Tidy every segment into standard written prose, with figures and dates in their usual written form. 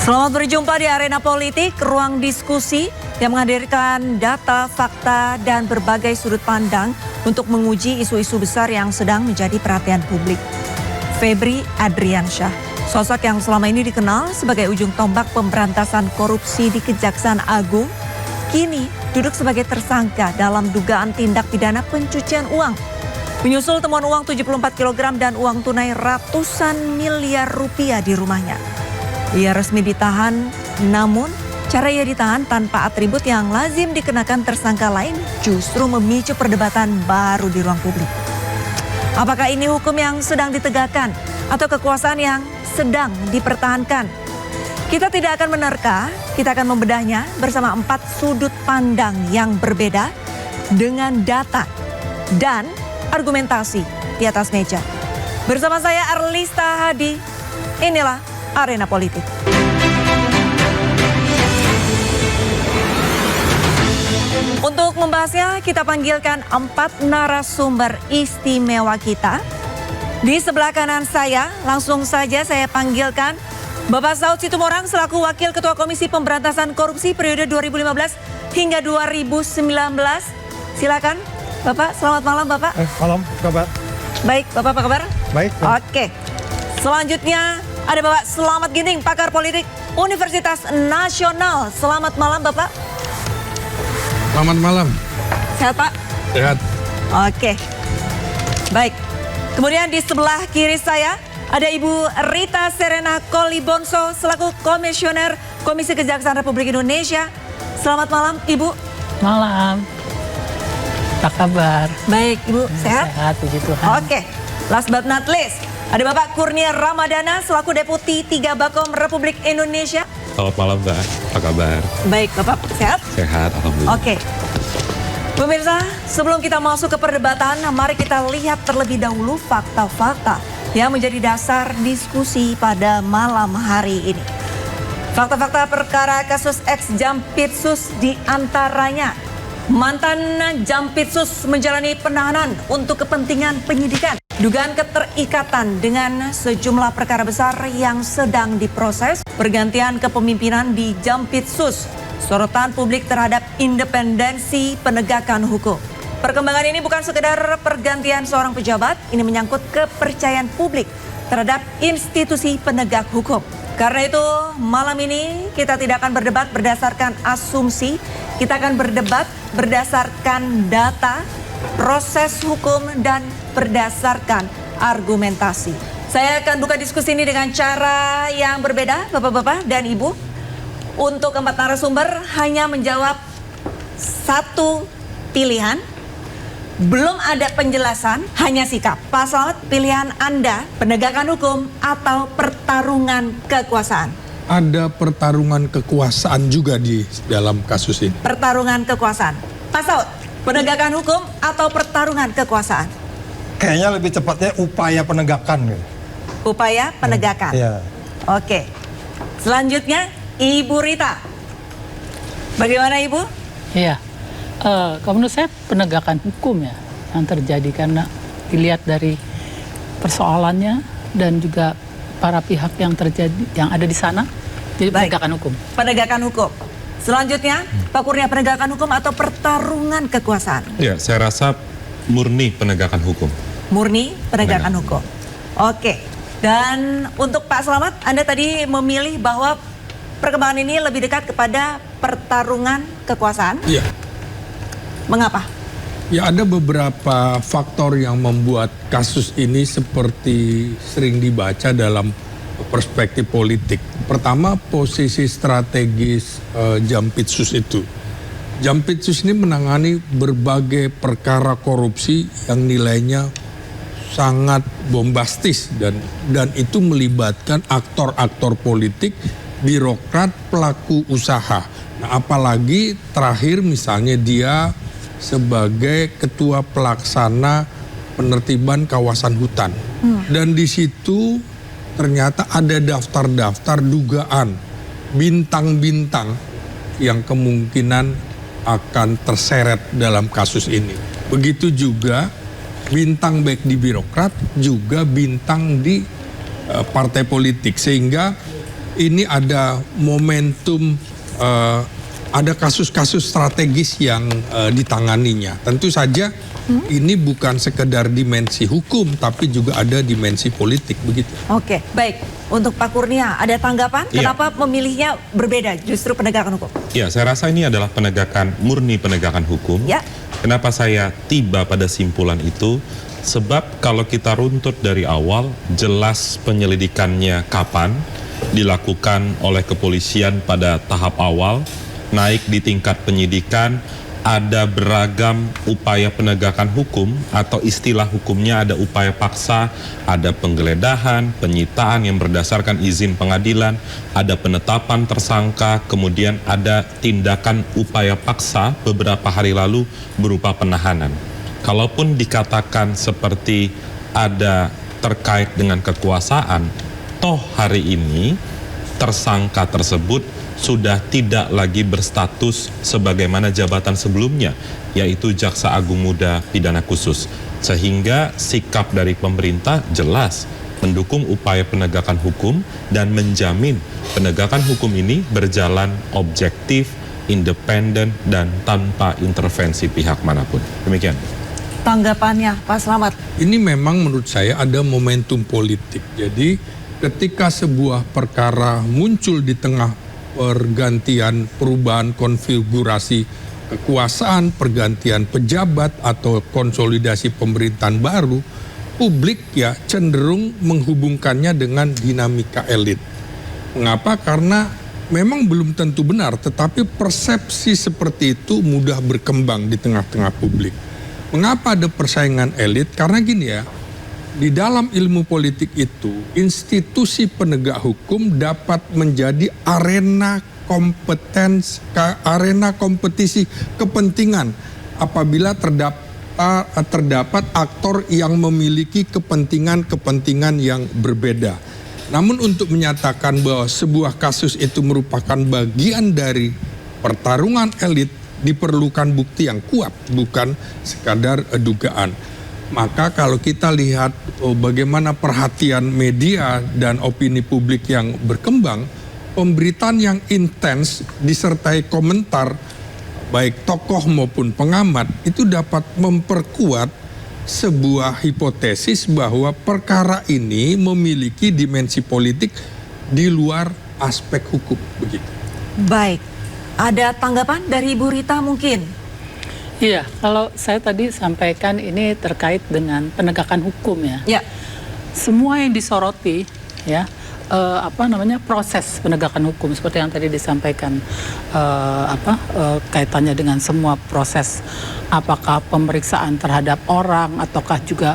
Selamat berjumpa di Arena Politik, ruang diskusi yang menghadirkan data, fakta, dan berbagai sudut pandang untuk menguji isu-isu besar yang sedang menjadi perhatian publik. Febri Adriansyah, sosok yang selama ini dikenal sebagai ujung tombak pemberantasan korupsi di Kejaksaan Agung, kini duduk sebagai tersangka dalam dugaan tindak pidana pencucian uang. Menyusul temuan uang 74 kg dan uang tunai ratusan miliar rupiah di rumahnya. Ia resmi ditahan, namun cara ia ditahan tanpa atribut yang lazim dikenakan tersangka lain justru memicu perdebatan baru di ruang publik. Apakah ini hukum yang sedang ditegakkan atau kekuasaan yang sedang dipertahankan? Kita tidak akan menerka, kita akan membedahnya bersama 4 sudut pandang yang berbeda dengan data dan argumentasi di atas meja. Bersama saya Arlista Hadi, inilah Arena Politik. Untuk membahasnya kita panggilkan 4 narasumber istimewa kita. Di sebelah kanan saya langsung saja saya panggilkan Bapak Saud Situmorang selaku Wakil Ketua Komisi Pemberantasan Korupsi periode 2015 hingga 2019. Silakan Bapak, selamat malam Bapak. Malam, kabar. Baik, Bapak apa kabar? Baik. Oke, selanjutnya ada Bapak Selamat Ginting, pakar politik Universitas Nasional. Selamat malam Bapak. Selamat malam. Sehat Pak? Sehat. Oke, baik. Kemudian di sebelah kiri saya ada Ibu Rita Serena Kolibonso selaku Komisioner Komisi Kejaksaan Republik Indonesia. Selamat malam Ibu. Malam. Apa kabar? Baik Ibu, sehat? Sehat, puji Tuhan. Oke, last but not least. Ada Bapak Kurnia Ramadana selaku Deputi 3 Bakom Republik Indonesia. Selamat malam, Mbak. Apa kabar? Baik, Bapak sehat? Sehat, alhamdulillah. Oke. Pemirsa, sebelum kita masuk ke perdebatan, mari kita lihat terlebih dahulu fakta-fakta yang menjadi dasar diskusi pada malam hari ini. Fakta-fakta perkara kasus ex Jampitsus diantaranya mantan Jampitsus menjalani penahanan untuk kepentingan penyidikan. Dugaan keterikatan dengan sejumlah perkara besar yang sedang diproses. Pergantian kepemimpinan di Jampitsus. Sorotan publik terhadap independensi penegakan hukum. Perkembangan ini bukan sekedar pergantian seorang pejabat. Ini menyangkut kepercayaan publik terhadap institusi penegak hukum. Karena itu malam ini kita tidak akan berdebat berdasarkan asumsi. Kita akan berdebat berdasarkan data, proses hukum, dan berdasarkan argumentasi. Saya akan buka diskusi ini dengan cara yang berbeda, Bapak-Bapak dan Ibu. Untuk 4 narasumber hanya menjawab 1 pilihan. Belum ada penjelasan, hanya sikap. Pak Selamat, pilihan Anda penegakan hukum atau pertarungan kekuasaan? Ada pertarungan kekuasaan juga di dalam kasus ini. Pertarungan kekuasaan. Pak Saud, penegakan hukum atau pertarungan kekuasaan? Kayaknya lebih cepatnya upaya penegakan. Upaya penegakan. Iya. Oke. Selanjutnya, Ibu Rita. Bagaimana Ibu? Iya. Kalau menurut saya penegakan hukum ya yang terjadi karena dilihat dari persoalannya dan juga para pihak yang terjadi yang ada di sana. Jadi penegakan hukum. Penegakan hukum. Selanjutnya, Pak Kurnia, penegakan hukum atau pertarungan kekuasaan? Ya, saya rasa murni penegakan hukum. Murni penegakan hukum. Oke. Dan untuk Pak Selamat, Anda tadi memilih bahwa perkembangan ini lebih dekat kepada pertarungan kekuasaan. Iya. Mengapa? Ya, ada beberapa faktor yang membuat kasus ini seperti sering dibaca dalam perspektif politik. Pertama, posisi strategis Jampitsus itu. Jampitsus ini menangani berbagai perkara korupsi yang nilainya sangat bombastis dan itu melibatkan aktor-aktor politik, birokrat, pelaku usaha. Nah, apalagi terakhir misalnya dia sebagai ketua pelaksana penertiban kawasan hutan. Dan di situ ternyata ada daftar-daftar dugaan bintang-bintang yang kemungkinan akan terseret dalam kasus ini. Begitu juga bintang baik di birokrat juga bintang di partai politik, sehingga ini ada momentum, ada kasus-kasus strategis yang ditanganinya. Tentu saja ini bukan sekedar dimensi hukum, tapi juga ada dimensi politik begitu. Oke, baik. Untuk Pak Kurnia, ada tanggapan? Iya. Kenapa memilihnya berbeda justru penegakan hukum? Ya, saya rasa ini adalah murni penegakan hukum. Ya. Kenapa saya tiba pada simpulan itu? Sebab kalau kita runtut dari awal, jelas penyelidikannya kapan, dilakukan oleh kepolisian pada tahap awal, naik di tingkat penyidikan, ada beragam upaya penegakan hukum atau istilah hukumnya ada upaya paksa, ada penggeledahan, penyitaan yang berdasarkan izin pengadilan, ada penetapan tersangka, kemudian ada tindakan upaya paksa beberapa hari lalu berupa penahanan. Kalaupun dikatakan seperti ada terkait dengan kekuasaan, toh hari ini tersangka tersebut sudah tidak lagi berstatus sebagaimana jabatan sebelumnya, yaitu Jaksa Agung Muda Pidana Khusus. Sehingga sikap dari pemerintah jelas mendukung upaya penegakan hukum dan menjamin penegakan hukum ini berjalan objektif, independen, dan tanpa intervensi pihak manapun. Demikian. Tanggapannya, Pak Slamet. Ini memang menurut saya ada momentum politik. Jadi ketika sebuah perkara muncul di tengah pergantian, perubahan konfigurasi kekuasaan, pergantian pejabat atau konsolidasi pemerintahan baru, publik ya cenderung menghubungkannya dengan dinamika elit. Mengapa? Karena memang belum tentu benar, tetapi persepsi seperti itu mudah berkembang di tengah-tengah publik. Mengapa ada persaingan elit? Karena gini ya, di dalam ilmu politik itu, institusi penegak hukum dapat menjadi arena kompetisi kepentingan apabila terdapat aktor yang memiliki kepentingan yang berbeda. Namun untuk menyatakan bahwa sebuah kasus itu merupakan bagian dari pertarungan elit, diperlukan bukti yang kuat, bukan sekadar dugaan. Maka kalau kita lihat bagaimana perhatian media dan opini publik yang berkembang, pemberitaan yang intens disertai komentar baik tokoh maupun pengamat itu dapat memperkuat sebuah hipotesis bahwa perkara ini memiliki dimensi politik di luar aspek hukum begitu. Baik, ada tanggapan dari Ibu Rita mungkin? Iya, kalau saya tadi sampaikan ini terkait dengan penegakan hukum ya. Ya. Semua yang disoroti ya, proses penegakan hukum seperti yang tadi disampaikan, kaitannya dengan semua proses, apakah pemeriksaan terhadap orang ataukah juga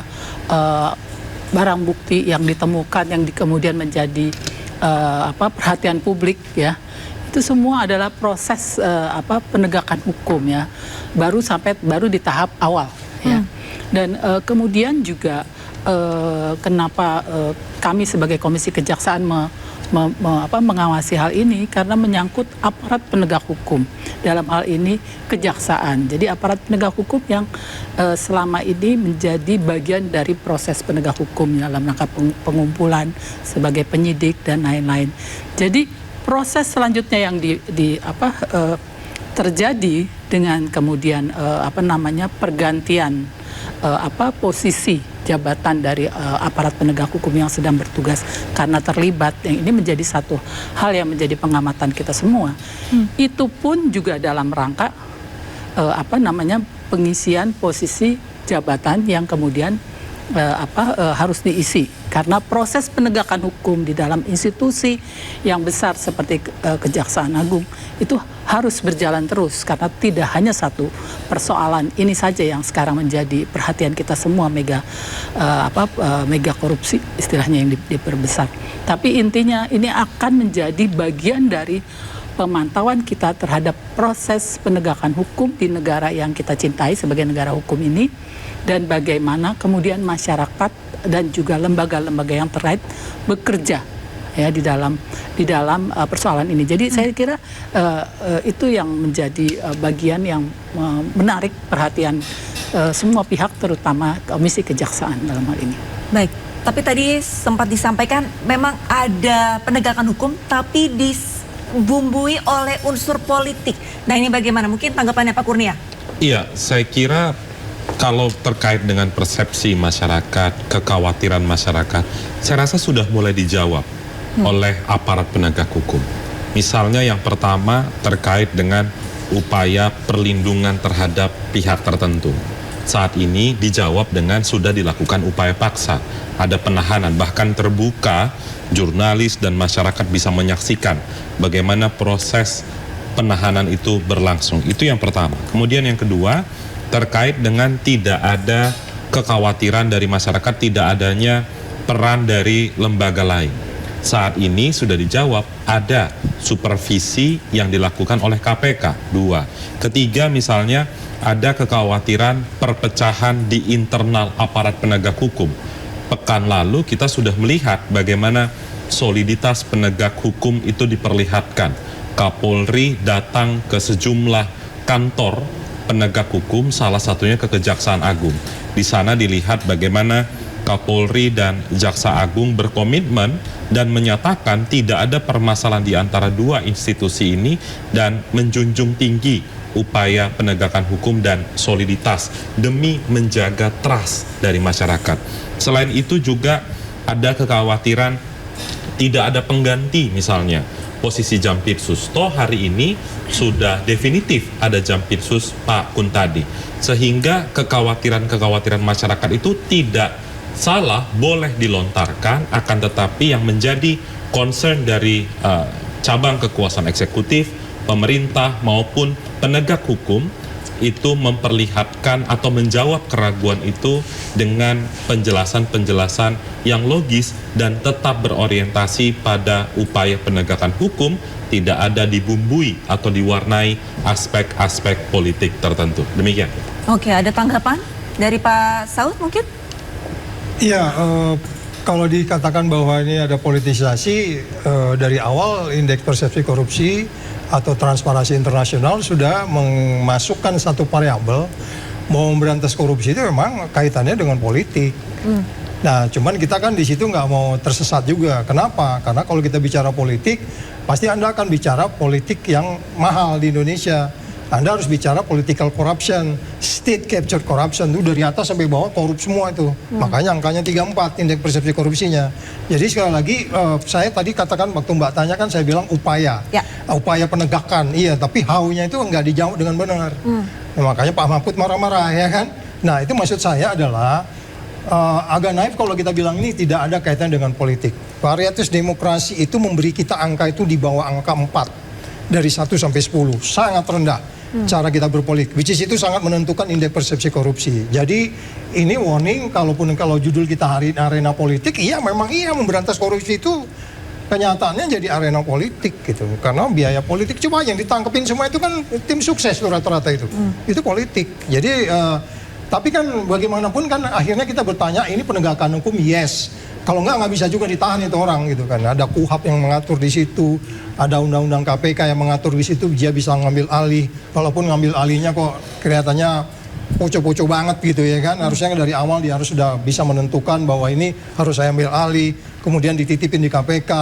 barang bukti yang ditemukan yang kemudian menjadi perhatian publik ya. Itu semua adalah proses penegakan hukum ya, baru di tahap awal ya. Dan kemudian juga kenapa kami sebagai Komisi Kejaksaan mengawasi hal ini, karena menyangkut aparat penegak hukum, dalam hal ini kejaksaan. Jadi aparat penegak hukum yang selama ini menjadi bagian dari proses penegak hukum dalam rangka pengumpulan sebagai penyidik dan lain-lain. Jadi proses selanjutnya yang terjadi dengan kemudian pergantian posisi jabatan dari aparat penegak hukum yang sedang bertugas karena terlibat, yang ini menjadi satu hal yang menjadi pengamatan kita semua. Itu pun juga dalam rangka pengisian posisi jabatan yang kemudian harus diisi, karena proses penegakan hukum di dalam institusi yang besar seperti Kejaksaan Agung itu harus berjalan terus, karena tidak hanya satu persoalan ini saja yang sekarang menjadi perhatian kita semua, mega korupsi istilahnya yang diperbesar. Tapi intinya ini akan menjadi bagian dari pemantauan kita terhadap proses penegakan hukum di negara yang kita cintai sebagai negara hukum ini, dan bagaimana kemudian masyarakat dan juga lembaga-lembaga yang terkait bekerja ya di dalam persoalan ini. Jadi saya kira itu yang menjadi bagian yang menarik perhatian semua pihak, terutama Komisi Kejaksaan dalam hal ini. Baik, Tapi tadi sempat disampaikan memang ada penegakan hukum tapi dibumbui oleh unsur politik. Nah ini bagaimana? Mungkin tanggapannya Pak Kurnia? Iya, saya kira kalau terkait dengan persepsi masyarakat, kekhawatiran masyarakat, saya rasa sudah mulai dijawab oleh aparat penegak hukum. Misalnya yang pertama terkait dengan upaya perlindungan terhadap pihak tertentu. Saat ini dijawab dengan sudah dilakukan upaya paksa. Ada penahanan, bahkan terbuka, jurnalis dan masyarakat bisa menyaksikan bagaimana proses penahanan itu berlangsung. Itu yang pertama. Kemudian yang kedua, terkait dengan tidak ada kekhawatiran dari masyarakat, tidak adanya peran dari lembaga lain. Saat ini sudah dijawab, ada supervisi yang dilakukan oleh KPK. 2. Ketiga, misalnya ada kekhawatiran perpecahan di internal aparat penegak hukum. Pekan lalu kita sudah melihat bagaimana soliditas penegak hukum itu diperlihatkan. Kapolri datang ke sejumlah kantor penegak hukum, salah satunya ke Kejaksaan Agung. Di sana dilihat bagaimana Kapolri dan Jaksa Agung berkomitmen dan menyatakan tidak ada permasalahan di antara dua institusi ini dan menjunjung tinggi upaya penegakan hukum dan soliditas demi menjaga trust dari masyarakat. Selain itu juga ada kekhawatiran tidak ada pengganti misalnya posisi Jampitsus. Toh hari ini sudah definitif ada Jampitsus Pak Kuntadi. Sehingga kekhawatiran-kekhawatiran masyarakat itu tidak salah, boleh dilontarkan, akan tetapi yang menjadi concern dari cabang kekuasaan eksekutif, pemerintah maupun penegak hukum itu memperlihatkan atau menjawab keraguan itu dengan penjelasan-penjelasan yang logis dan tetap berorientasi pada upaya penegakan hukum, tidak ada dibumbui atau diwarnai aspek-aspek politik tertentu. Demikian. Oke, ada tanggapan dari Pak Saud mungkin? Iya, kalau dikatakan bahwa ini ada politisasi, dari awal indeks persepsi korupsi atau Transparansi Internasional sudah memasukkan satu variabel mau memberantas korupsi itu memang kaitannya dengan politik. Nah, cuman kita kan di situ nggak mau tersesat juga. Kenapa? Karena kalau kita bicara politik, pasti Anda akan bicara politik yang mahal di Indonesia. Anda harus bicara political corruption, state captured corruption, itu dari atas sampai bawah korup semua itu. Makanya angkanya 34 indeks persepsi korupsinya. Jadi sekali lagi saya tadi katakan waktu Mbak tanya kan saya bilang upaya. Ya. Upaya penegakan, iya, tapi how-nya itu nggak dijawab dengan benar. Nah, makanya Pak Mahfud marah-marah ya kan. Nah, itu maksud saya adalah agak naif kalau kita bilang ini tidak ada kaitan dengan politik. Varietas demokrasi itu memberi kita angka itu di bawah angka 4 dari 1 sampai 10, sangat rendah. Cara kita berpolitik, which is itu sangat menentukan indeks persepsi korupsi. Jadi ini warning, kalau judul kita hari arena politik, iya memang iya memberantas korupsi itu kenyataannya jadi arena politik gitu. Karena biaya politik cuma yang ditangkepin semua itu kan tim sukses tuh rata-rata itu. Itu politik. Jadi tapi kan bagaimanapun kan akhirnya kita bertanya ini penegakan hukum, yes. Kalau nggak bisa juga ditahan itu orang gitu kan. Ada KUHP yang mengatur di situ, ada undang-undang KPK yang mengatur di situ, dia bisa ngambil alih. Walaupun ngambil alihnya kok kelihatannya poco-poco banget gitu ya kan. Harusnya dari awal dia harus sudah bisa menentukan bahwa ini harus saya ambil alih, kemudian dititipin di KPK.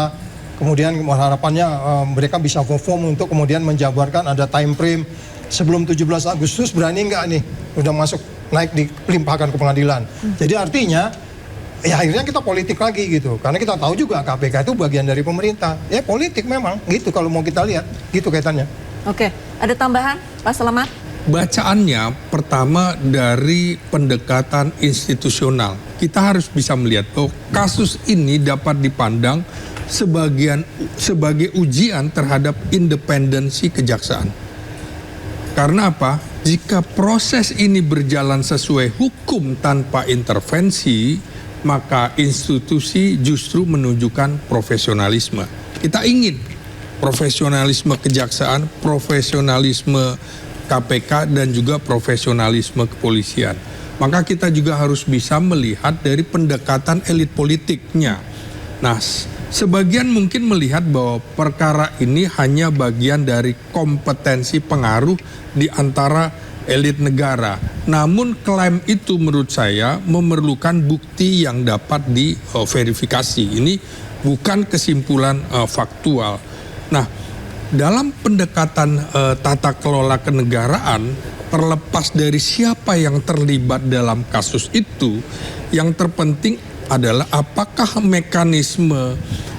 Kemudian harapannya mereka bisa perform untuk kemudian menjabarkan ada time frame. Sebelum 17 Agustus berani nggak nih udah masuk naik dilimpahkan ke pengadilan. Jadi artinya ya akhirnya kita politik lagi gitu. Karena kita tahu juga KPK itu bagian dari pemerintah. Ya politik memang gitu kalau mau kita lihat. Gitu kaitannya. Oke, ada tambahan Pak Selamat? Bacaannya pertama dari pendekatan institusional. Kita harus bisa melihat bahwa kasus ini dapat dipandang sebagai ujian terhadap independensi kejaksaan. Karena apa? Jika proses ini berjalan sesuai hukum tanpa intervensi, maka institusi justru menunjukkan profesionalisme. Kita ingin profesionalisme kejaksaan, profesionalisme KPK, dan juga profesionalisme kepolisian. Maka kita juga harus bisa melihat dari pendekatan elit politiknya. Nah, sebagian mungkin melihat bahwa perkara ini hanya bagian dari kompetensi pengaruh di antara elit negara. Namun klaim itu menurut saya memerlukan bukti yang dapat diverifikasi. Ini bukan kesimpulan faktual. Nah, dalam pendekatan tata kelola kenegaraan, terlepas dari siapa yang terlibat dalam kasus itu, yang terpenting adalah apakah mekanisme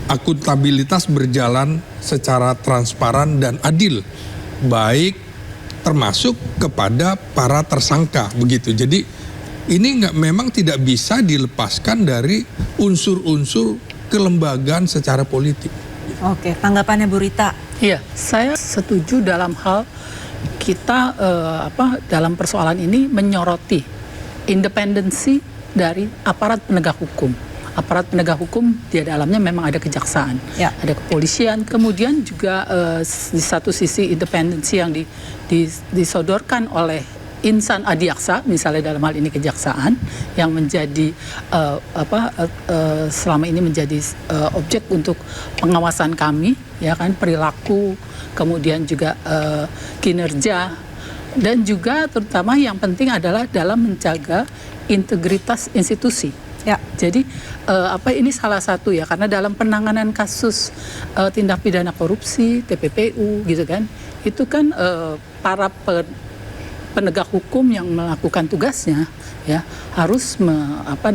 akuntabilitas berjalan secara transparan dan adil, baik termasuk kepada para tersangka, begitu. Jadi ini memang tidak bisa dilepaskan dari unsur-unsur kelembagaan secara politik. Oke, tanggapannya Bu Rita. Iya, saya setuju dalam hal kita dalam persoalan ini menyoroti independensi dari aparat penegak hukum. Aparat penegak hukum di dalamnya memang ada kejaksaan, ada kepolisian, kemudian juga di satu sisi independensi yang disodorkan oleh insan adiaksa, misalnya dalam hal ini kejaksaan yang menjadi selama ini menjadi objek untuk pengawasan kami, ya kan, perilaku, kemudian juga kinerja, dan juga terutama yang penting adalah dalam menjaga integritas institusi. Ya. Jadi ini salah satu ya, karena dalam penanganan kasus tindak pidana korupsi, TPPU gitu kan, itu kan para penegak hukum yang melakukan tugasnya ya harus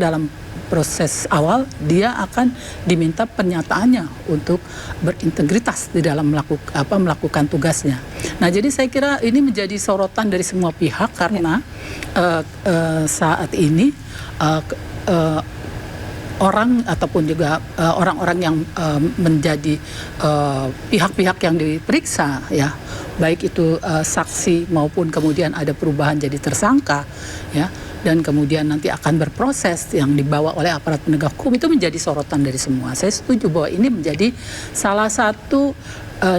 dalam proses awal dia akan diminta pernyataannya untuk berintegritas di dalam melakukan tugasnya. Nah, jadi saya kira ini menjadi sorotan dari semua pihak karena saat ini orang ataupun juga orang-orang yang menjadi pihak-pihak yang diperiksa ya, baik itu saksi maupun kemudian ada perubahan jadi tersangka ya, dan kemudian nanti akan berproses yang dibawa oleh aparat penegak hukum, itu menjadi sorotan dari semua. Saya setuju bahwa ini menjadi salah satu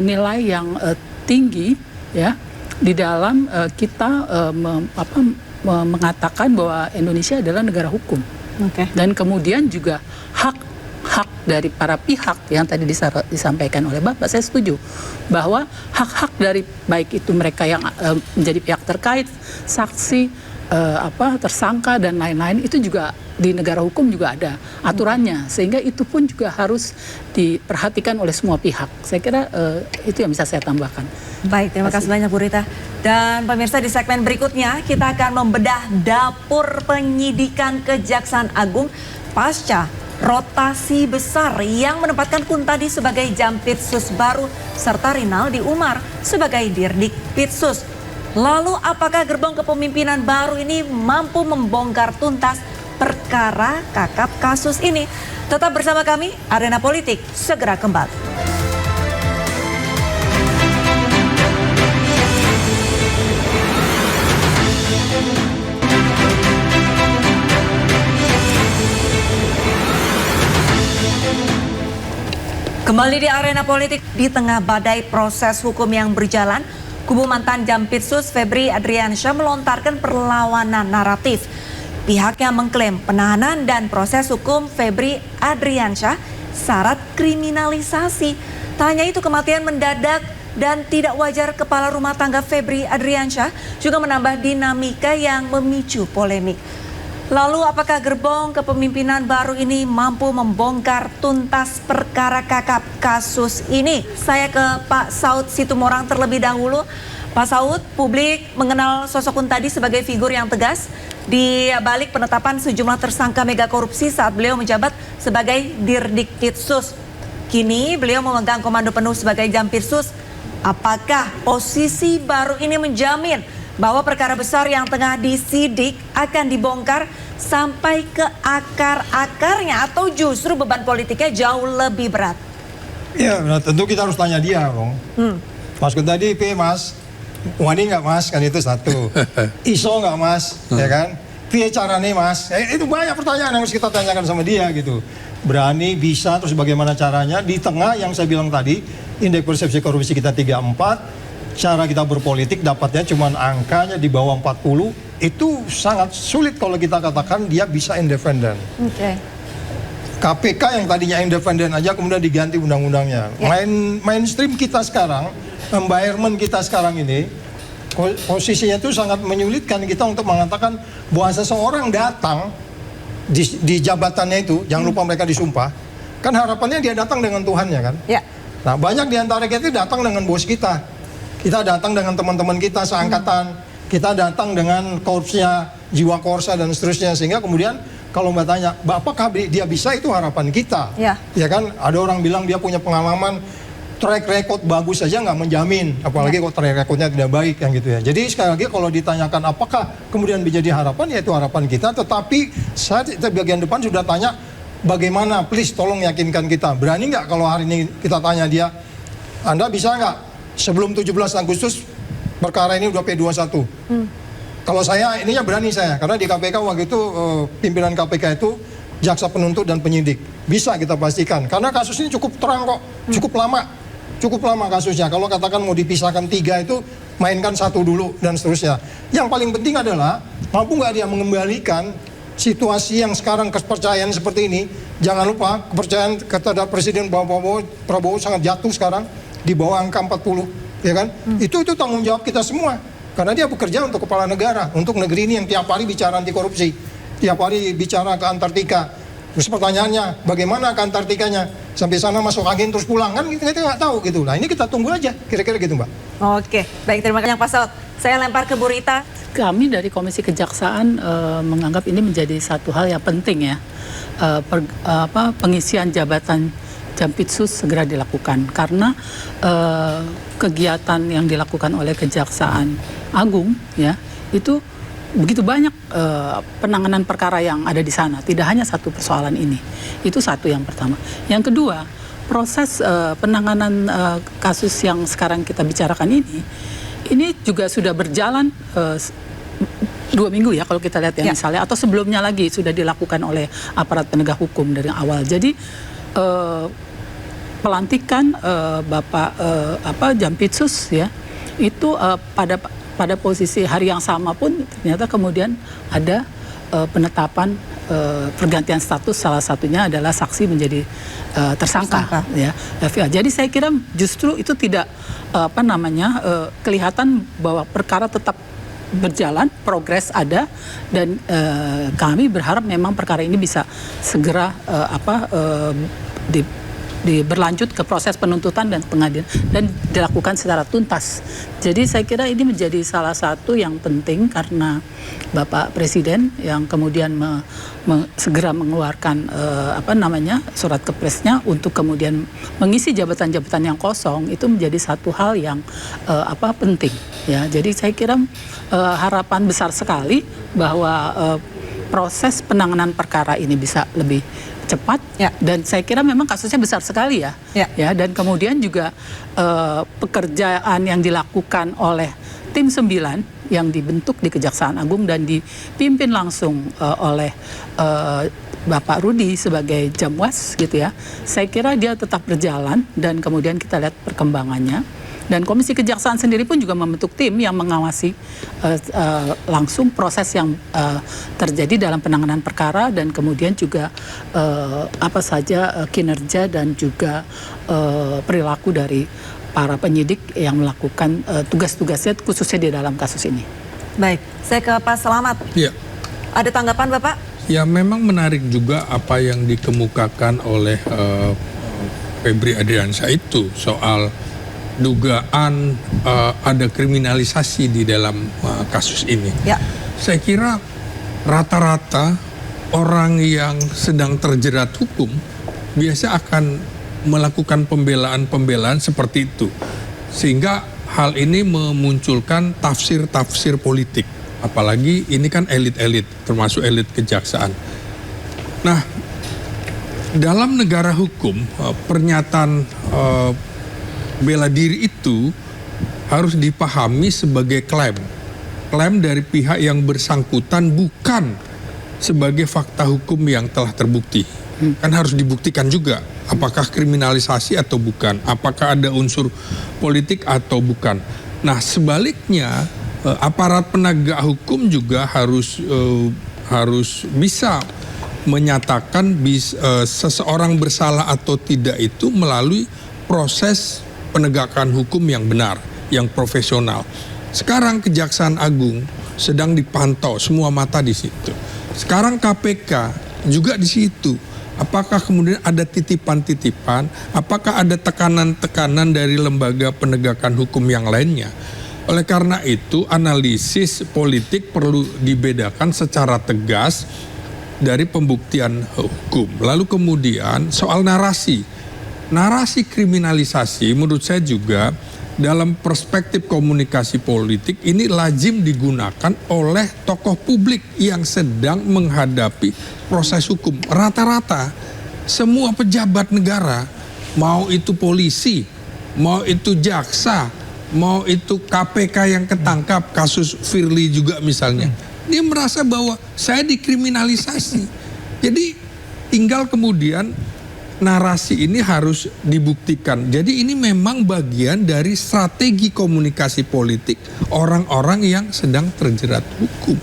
nilai yang tinggi ya di dalam kita mengatakan bahwa Indonesia adalah negara hukum. Okay. Dan kemudian juga hak dari para pihak yang tadi disampaikan oleh Bapak, saya setuju bahwa hak-hak dari baik itu mereka yang menjadi pihak terkait, saksi, tersangka dan lain-lain, itu juga di negara hukum juga ada aturannya, sehingga itu pun juga harus diperhatikan oleh semua pihak. Saya kira itu yang bisa saya tambahkan. Baik, terima kasih banyak Bu Rita. Dan pemirsa, di segmen berikutnya kita akan membedah dapur penyidikan Kejaksaan Agung pasca rotasi besar yang menempatkan Kuntadi sebagai Jampitsus baru serta Rinaldi Umar sebagai Dirdik Pitsus. Lalu apakah gerbong kepemimpinan baru ini mampu membongkar tuntas perkara kakap kasus ini? Tetap bersama kami, Arena Politik segera kembali. Kembali di Arena Politik, di tengah badai proses hukum yang berjalan, kubu mantan Jampitsus Febri Adriansyah melontarkan perlawanan naratif. Pihaknya mengklaim penahanan dan proses hukum Febri Adriansyah syarat kriminalisasi. Tak hanya itu, kematian mendadak dan tidak wajar kepala rumah tangga Febri Adriansyah juga menambah dinamika yang memicu polemik. Lalu apakah gerbong kepemimpinan baru ini mampu membongkar tuntas perkara kakap kasus ini? Saya ke Pak Saud Situmorang terlebih dahulu. Pak Saud, publik mengenal sosok Kuntadi sebagai figur yang tegas di balik penetapan sejumlah tersangka mega korupsi saat beliau menjabat sebagai Dirdik Pitsus. Kini beliau memegang komando penuh sebagai Jampitsus. Apakah posisi baru ini menjamin bahwa perkara besar yang tengah disidik akan dibongkar sampai ke akar-akarnya, atau justru beban politiknya jauh lebih berat? Ya, nah tentu kita harus tanya dia, Bang. Mas Kuntadi, Mas, wani nggak Mas? Kan itu satu. Iso nggak Mas? Ya kan? Piye carane Mas? Itu banyak pertanyaan yang harus kita tanyakan sama dia gitu. Berani, bisa, terus bagaimana caranya di tengah yang saya bilang tadi, indeks persepsi korupsi kita 34, cara kita berpolitik dapatnya cuma angkanya di bawah 40, itu sangat sulit kalau kita katakan dia bisa independen. Oke. KPK yang tadinya independen aja kemudian diganti undang-undangnya. Mainstream kita sekarang, environment kita sekarang ini, posisinya itu sangat menyulitkan kita untuk mengatakan bahwa seseorang datang di jabatannya itu, jangan lupa mereka disumpah, kan harapannya dia datang dengan Tuhannya kan. Ya. Nah banyak di antara kita datang dengan bos kita datang dengan teman-teman kita seangkatan, kita datang dengan korpsnya, jiwa korsa dan seterusnya, sehingga kemudian kalau Mbak tanya, apakah dia bisa, itu harapan kita. Ya. Ya kan, ada orang bilang dia punya pengalaman, track record bagus saja nggak menjamin, apalagi kalau track recordnya tidak baik kan gitu ya. Jadi sekali lagi kalau ditanyakan apakah kemudian menjadi harapan, ya itu harapan kita. Tetapi saya bagian depan sudah tanya, bagaimana, please tolong yakinkan kita. Berani nggak kalau hari ini kita tanya dia, Anda bisa nggak sebelum 17 Agustus perkara ini udah P21? Kalau saya, ininya berani saya, karena di KPK waktu itu pimpinan KPK itu jaksa penuntut dan penyidik. Bisa kita pastikan, karena kasus ini cukup terang kok, cukup lama kasusnya. Kalau katakan mau dipisahkan 3 itu, mainkan 1 dulu dan seterusnya. Yang paling penting adalah mampu nggak dia mengembalikan situasi yang sekarang kepercayaan seperti ini. Jangan lupa kepercayaan terhadap Presiden Prabowo sangat jatuh sekarang di bawah angka 40, ya kan? Itu tanggung jawab kita semua. Karena dia bekerja untuk kepala negara, untuk negeri ini yang tiap hari bicara anti korupsi, tiap hari bicara ke Antartika. Terus pertanyaannya, bagaimana ke Antartikanya? Sampai sana masuk angin terus pulang, kan kita nggak tahu gitu. Nah ini kita tunggu aja, kira-kira gitu Mbak. Oke, baik, terima kasih Pak Saud. Saya lempar ke Bu Rita. Kami dari Komisi Kejaksaan menganggap ini menjadi satu hal yang penting ya. Pengisian jabatan Jampitsus segera dilakukan, karena kegiatan yang dilakukan oleh Kejaksaan Agung ya itu begitu banyak penanganan perkara yang ada di sana, tidak hanya satu persoalan ini. Itu satu yang pertama. Yang kedua, proses penanganan kasus yang sekarang kita bicarakan ini juga sudah berjalan 2 minggu ya kalau kita lihat ya, misalnya, atau sebelumnya lagi sudah dilakukan oleh aparat penegak hukum dari awal. Jadi pelantikan Bapak Jampitsus ya itu pada posisi hari yang sama pun ternyata kemudian ada penetapan pergantian status, salah satunya adalah saksi menjadi tersangka. Ya. Jadi saya kira justru itu tidak kelihatan bahwa perkara tetap berjalan, progres ada, dan kami berharap memang perkara ini bisa segera berlanjut ke proses penuntutan dan pengadilan dan dilakukan secara tuntas. Jadi saya kira ini menjadi salah satu yang penting karena Bapak Presiden yang kemudian segera mengeluarkan surat kepresnya untuk kemudian mengisi jabatan-jabatan yang kosong, itu menjadi satu hal yang penting ya. Jadi saya kira harapan besar sekali bahwa proses penanganan perkara ini bisa lebih cepat dan saya kira memang kasusnya besar sekali ya. Dan kemudian juga pekerjaan yang dilakukan oleh tim 9 yang dibentuk di Kejaksaan Agung dan dipimpin langsung oleh Bapak Rudi sebagai Jamwas gitu ya. Saya kira dia tetap berjalan dan kemudian kita lihat perkembangannya. Dan Komisi Kejaksaan sendiri pun juga membentuk tim yang mengawasi langsung proses yang terjadi dalam penanganan perkara dan kemudian juga kinerja dan juga perilaku dari para penyidik yang melakukan tugas-tugasnya khususnya di dalam kasus ini. Baik, saya ke Pak Selamat. Ya. Ada tanggapan Bapak? Ya, memang menarik juga apa yang dikemukakan oleh Febri Adriansyah itu soal dugaan ada kriminalisasi di dalam kasus ini. Ya. Saya kira rata-rata orang yang sedang terjerat hukum biasa akan melakukan pembelaan-pembelaan seperti itu. Sehingga hal ini memunculkan tafsir-tafsir politik. Apalagi ini kan elit-elit, termasuk elit kejaksaan. Nah, dalam negara hukum, pernyataan bela diri itu harus dipahami sebagai klaim dari pihak yang bersangkutan, bukan sebagai fakta hukum yang telah terbukti. Kan harus dibuktikan juga apakah kriminalisasi atau bukan, apakah ada unsur politik atau bukan. Nah, sebaliknya aparat penegak hukum juga harus bisa menyatakan seseorang bersalah atau tidak itu melalui proses penegakan hukum yang benar, yang profesional. Sekarang Kejaksaan Agung sedang dipantau, semua mata di situ. Sekarang KPK juga di situ. Apakah kemudian ada titipan-titipan? Apakah ada tekanan-tekanan dari lembaga penegakan hukum yang lainnya? Oleh karena itu, analisis politik perlu dibedakan secara tegas dari pembuktian hukum. Lalu kemudian soal narasi. Narasi kriminalisasi menurut saya juga dalam perspektif komunikasi politik ini lazim digunakan oleh tokoh publik yang sedang menghadapi proses hukum. Rata-rata semua pejabat negara, mau itu polisi, mau itu jaksa, mau itu KPK yang ketangkap, kasus Firly juga misalnya, dia merasa bahwa saya dikriminalisasi. Jadi tinggal kemudian narasi ini harus dibuktikan. Jadi ini memang bagian dari strategi komunikasi politik orang-orang yang sedang terjerat hukum.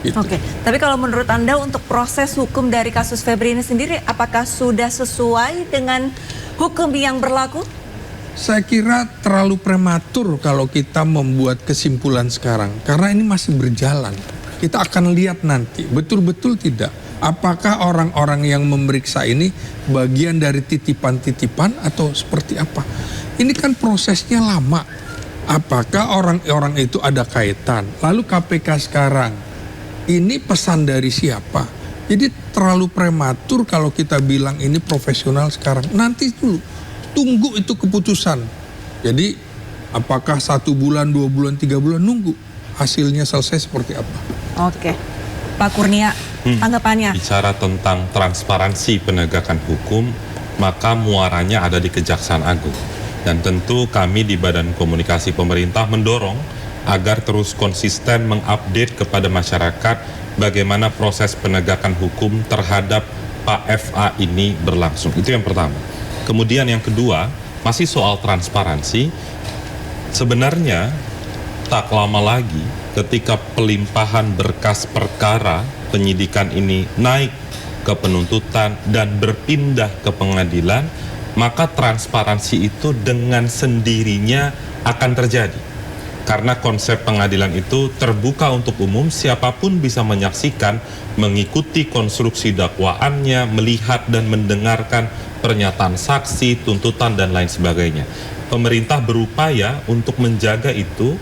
Gitu. Oke, tapi kalau menurut Anda untuk proses hukum dari kasus Febri ini sendiri, apakah sudah sesuai dengan hukum yang berlaku? Saya kira terlalu prematur kalau kita membuat kesimpulan sekarang. Karena ini masih berjalan. Kita akan lihat nanti, betul-betul tidak. Apakah orang-orang yang memeriksa ini bagian dari titipan-titipan atau seperti apa? Ini kan prosesnya lama. Apakah orang-orang itu ada kaitan? Lalu KPK sekarang, ini pesan dari siapa? Jadi terlalu prematur kalau kita bilang ini profesional sekarang. Nanti dulu, tunggu itu keputusan. Jadi apakah 1 bulan, 2 bulan, 3 bulan, nunggu hasilnya selesai seperti apa? Oke, Pak Kurnia, tanggapannya. Bicara tentang transparansi penegakan hukum, maka muaranya ada di Kejaksaan Agung. Dan tentu kami di Badan Komunikasi Pemerintah mendorong agar terus konsisten mengupdate kepada masyarakat bagaimana proses penegakan hukum terhadap Pak FA ini berlangsung. Itu yang pertama. Kemudian yang kedua, masih soal transparansi. Sebenarnya tak lama lagi ketika pelimpahan berkas perkara penyidikan ini naik ke penuntutan dan berpindah ke pengadilan, maka transparansi itu dengan sendirinya akan terjadi. Karena konsep pengadilan itu terbuka untuk umum, siapapun bisa menyaksikan, mengikuti konstruksi dakwaannya, melihat dan mendengarkan pernyataan saksi, tuntutan, dan lain sebagainya. Pemerintah berupaya untuk menjaga itu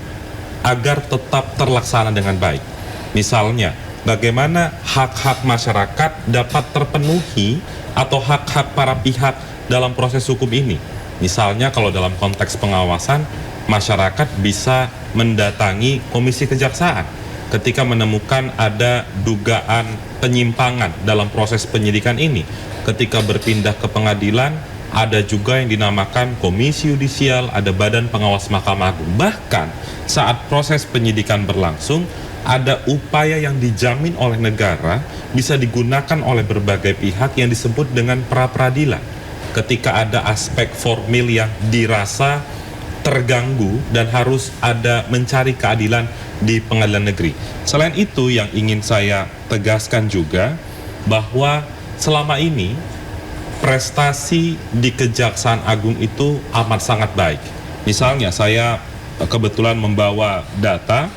agar tetap terlaksana dengan baik. Misalnya, bagaimana hak-hak masyarakat dapat terpenuhi atau hak-hak para pihak dalam proses hukum ini. Misalnya kalau dalam konteks pengawasan, masyarakat bisa mendatangi Komisi Kejaksaan ketika menemukan ada dugaan penyimpangan dalam proses penyidikan ini. Ketika berpindah ke pengadilan, ada juga yang dinamakan Komisi Yudisial, ada Badan Pengawas Mahkamah Agung. Bahkan saat proses penyidikan berlangsung, ada upaya yang dijamin oleh negara bisa digunakan oleh berbagai pihak yang disebut dengan pra-peradilan. Ketika ada aspek formil yang dirasa terganggu dan harus ada mencari keadilan di pengadilan negeri. Selain itu, yang ingin saya tegaskan juga bahwa selama ini prestasi di Kejaksaan Agung itu amat sangat baik. Misalnya saya kebetulan membawa data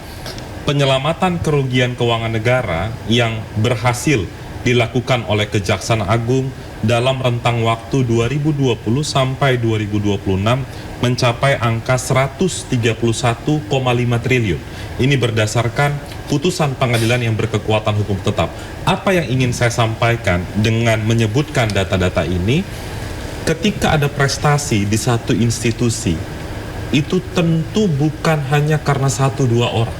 penyelamatan kerugian keuangan negara yang berhasil dilakukan oleh Kejaksaan Agung dalam rentang waktu 2020 sampai 2026 mencapai angka 131,5 triliun. Ini berdasarkan putusan pengadilan yang berkekuatan hukum tetap. Apa yang ingin saya sampaikan dengan menyebutkan data-data ini, ketika ada prestasi di satu institusi, itu tentu bukan hanya karena 1-2 orang,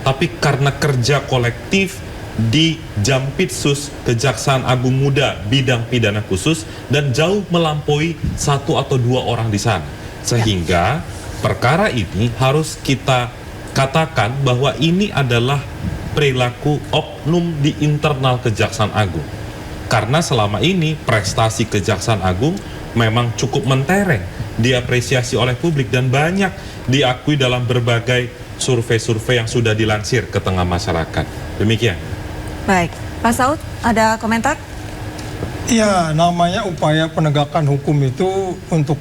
tapi karena kerja kolektif di Jampitsus Kejaksaan Agung Muda bidang pidana khusus dan jauh melampaui 1 atau 2 orang di sana. Sehingga perkara ini harus kita katakan bahwa ini adalah perilaku oknum di internal Kejaksaan Agung. Karena selama ini prestasi Kejaksaan Agung memang cukup mentereng, diapresiasi oleh publik dan banyak diakui dalam berbagai survei-survei yang sudah dilansir ke tengah masyarakat. Demikian. Baik, Pak Saud, ada komentar? Iya, namanya upaya penegakan hukum itu untuk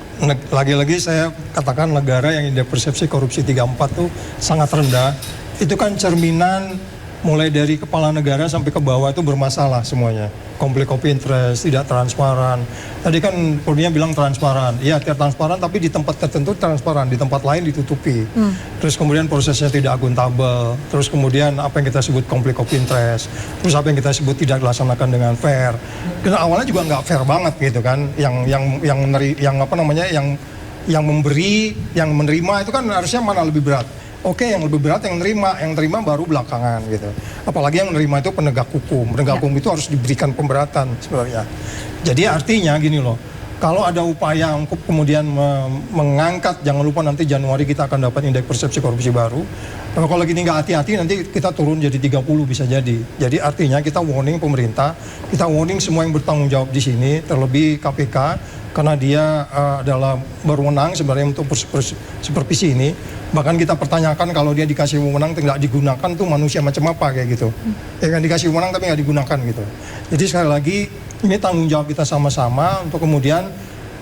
lagi-lagi saya katakan negara yang indeks persepsi korupsi 34 itu sangat rendah. Itu kan cerminan mulai dari kepala negara sampai ke bawah itu bermasalah semuanya. Konflik of interest, tidak transparan. Tadi kan Kurnia bilang transparan. Iya, transparan tapi di tempat tertentu transparan, di tempat lain ditutupi. Terus kemudian prosesnya tidak akuntabel. Terus kemudian apa yang kita sebut konflik of interest. Terus apa yang kita sebut tidak dilaksanakan dengan fair. Karena awalnya juga nggak fair banget gitu kan. Yang memberi, yang menerima itu kan harusnya mana lebih berat. Oke, yang lebih berat yang terima baru belakangan gitu. Apalagi yang menerima itu penegak hukum. Penegak hukum itu harus diberikan pemberatan sebenarnya. Jadi artinya gini loh, kalau ada upaya untuk kemudian mengangkat, jangan lupa nanti Januari kita akan dapat indeks persepsi korupsi baru. Kalau gini nggak hati-hati nanti kita turun jadi 30 bisa jadi. Jadi artinya kita warning pemerintah, kita warning semua yang bertanggung jawab di sini, terlebih KPK. Karena dia adalah berwenang sebenarnya untuk supervisi ini. Bahkan kita pertanyakan kalau dia dikasih wewenang tidak digunakan tuh manusia macam apa kayak gitu. Ya kan dikasih wewenang tapi nggak digunakan gitu. Jadi sekali lagi ini tanggung jawab kita sama-sama untuk kemudian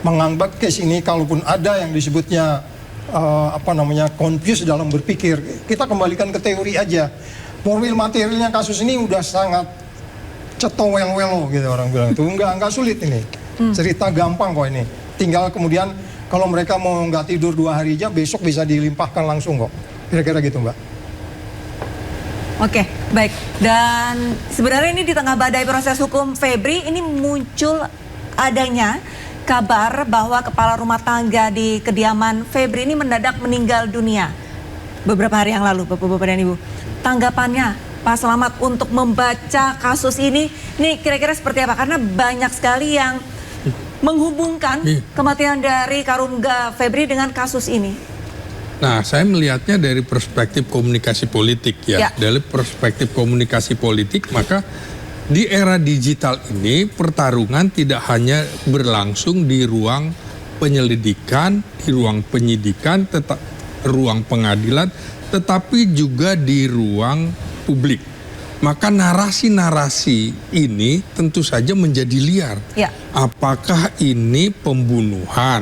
menganggap case ini kalaupun ada yang disebutnya confuse dalam berpikir, kita kembalikan ke teori aja. Mobil materialnya kasus ini udah sangat cetowel-welo gitu orang bilang itu nggak sulit ini. Cerita gampang kok ini. Tinggal kemudian kalau mereka mau nggak tidur 2 hari aja, besok bisa dilimpahkan langsung kok. Kira-kira gitu, Mbak. Oke, baik. Dan sebenarnya ini di tengah badai proses hukum Febri, ini muncul adanya kabar bahwa kepala rumah tangga di kediaman Febri ini mendadak meninggal dunia beberapa hari yang lalu, Bapak-Bapak dan Ibu. Tanggapannya Pak Slamet untuk membaca kasus ini kira-kira seperti apa? Karena banyak sekali yang menghubungkan kematian dari Karungga Febri dengan kasus ini. Nah, saya melihatnya dari perspektif komunikasi politik ya. Dari perspektif komunikasi politik, maka di era digital ini pertarungan tidak hanya berlangsung di ruang penyelidikan, di ruang penyidikan, ruang pengadilan, tetapi juga di ruang publik. Maka narasi-narasi ini tentu saja menjadi liar. Ya. Apakah ini pembunuhan?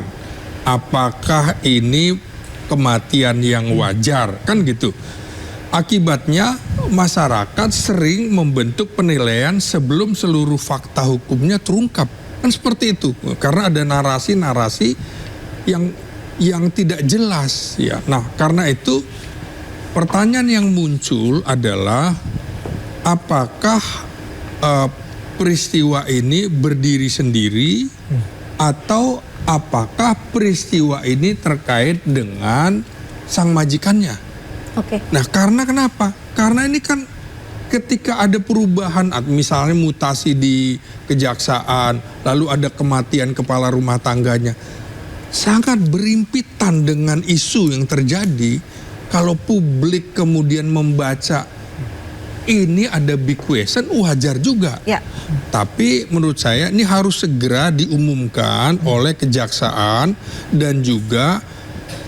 Apakah ini kematian yang wajar? Kan gitu. Akibatnya masyarakat sering membentuk penilaian sebelum seluruh fakta hukumnya terungkap. Kan seperti itu. Karena ada narasi-narasi yang tidak jelas ya. Nah, karena itu pertanyaan yang muncul adalah apakah peristiwa ini berdiri sendiri atau apakah peristiwa ini terkait dengan sang majikannya? Oke. Nah, karena kenapa? Karena ini kan ketika ada perubahan, misalnya mutasi di kejaksaan, lalu ada kematian kepala rumah tangganya, sangat berimpitan dengan isu yang terjadi. Kalau publik kemudian membaca ini ada big question, wajar juga. Ya. Tapi menurut saya ini harus segera diumumkan oleh kejaksaan dan juga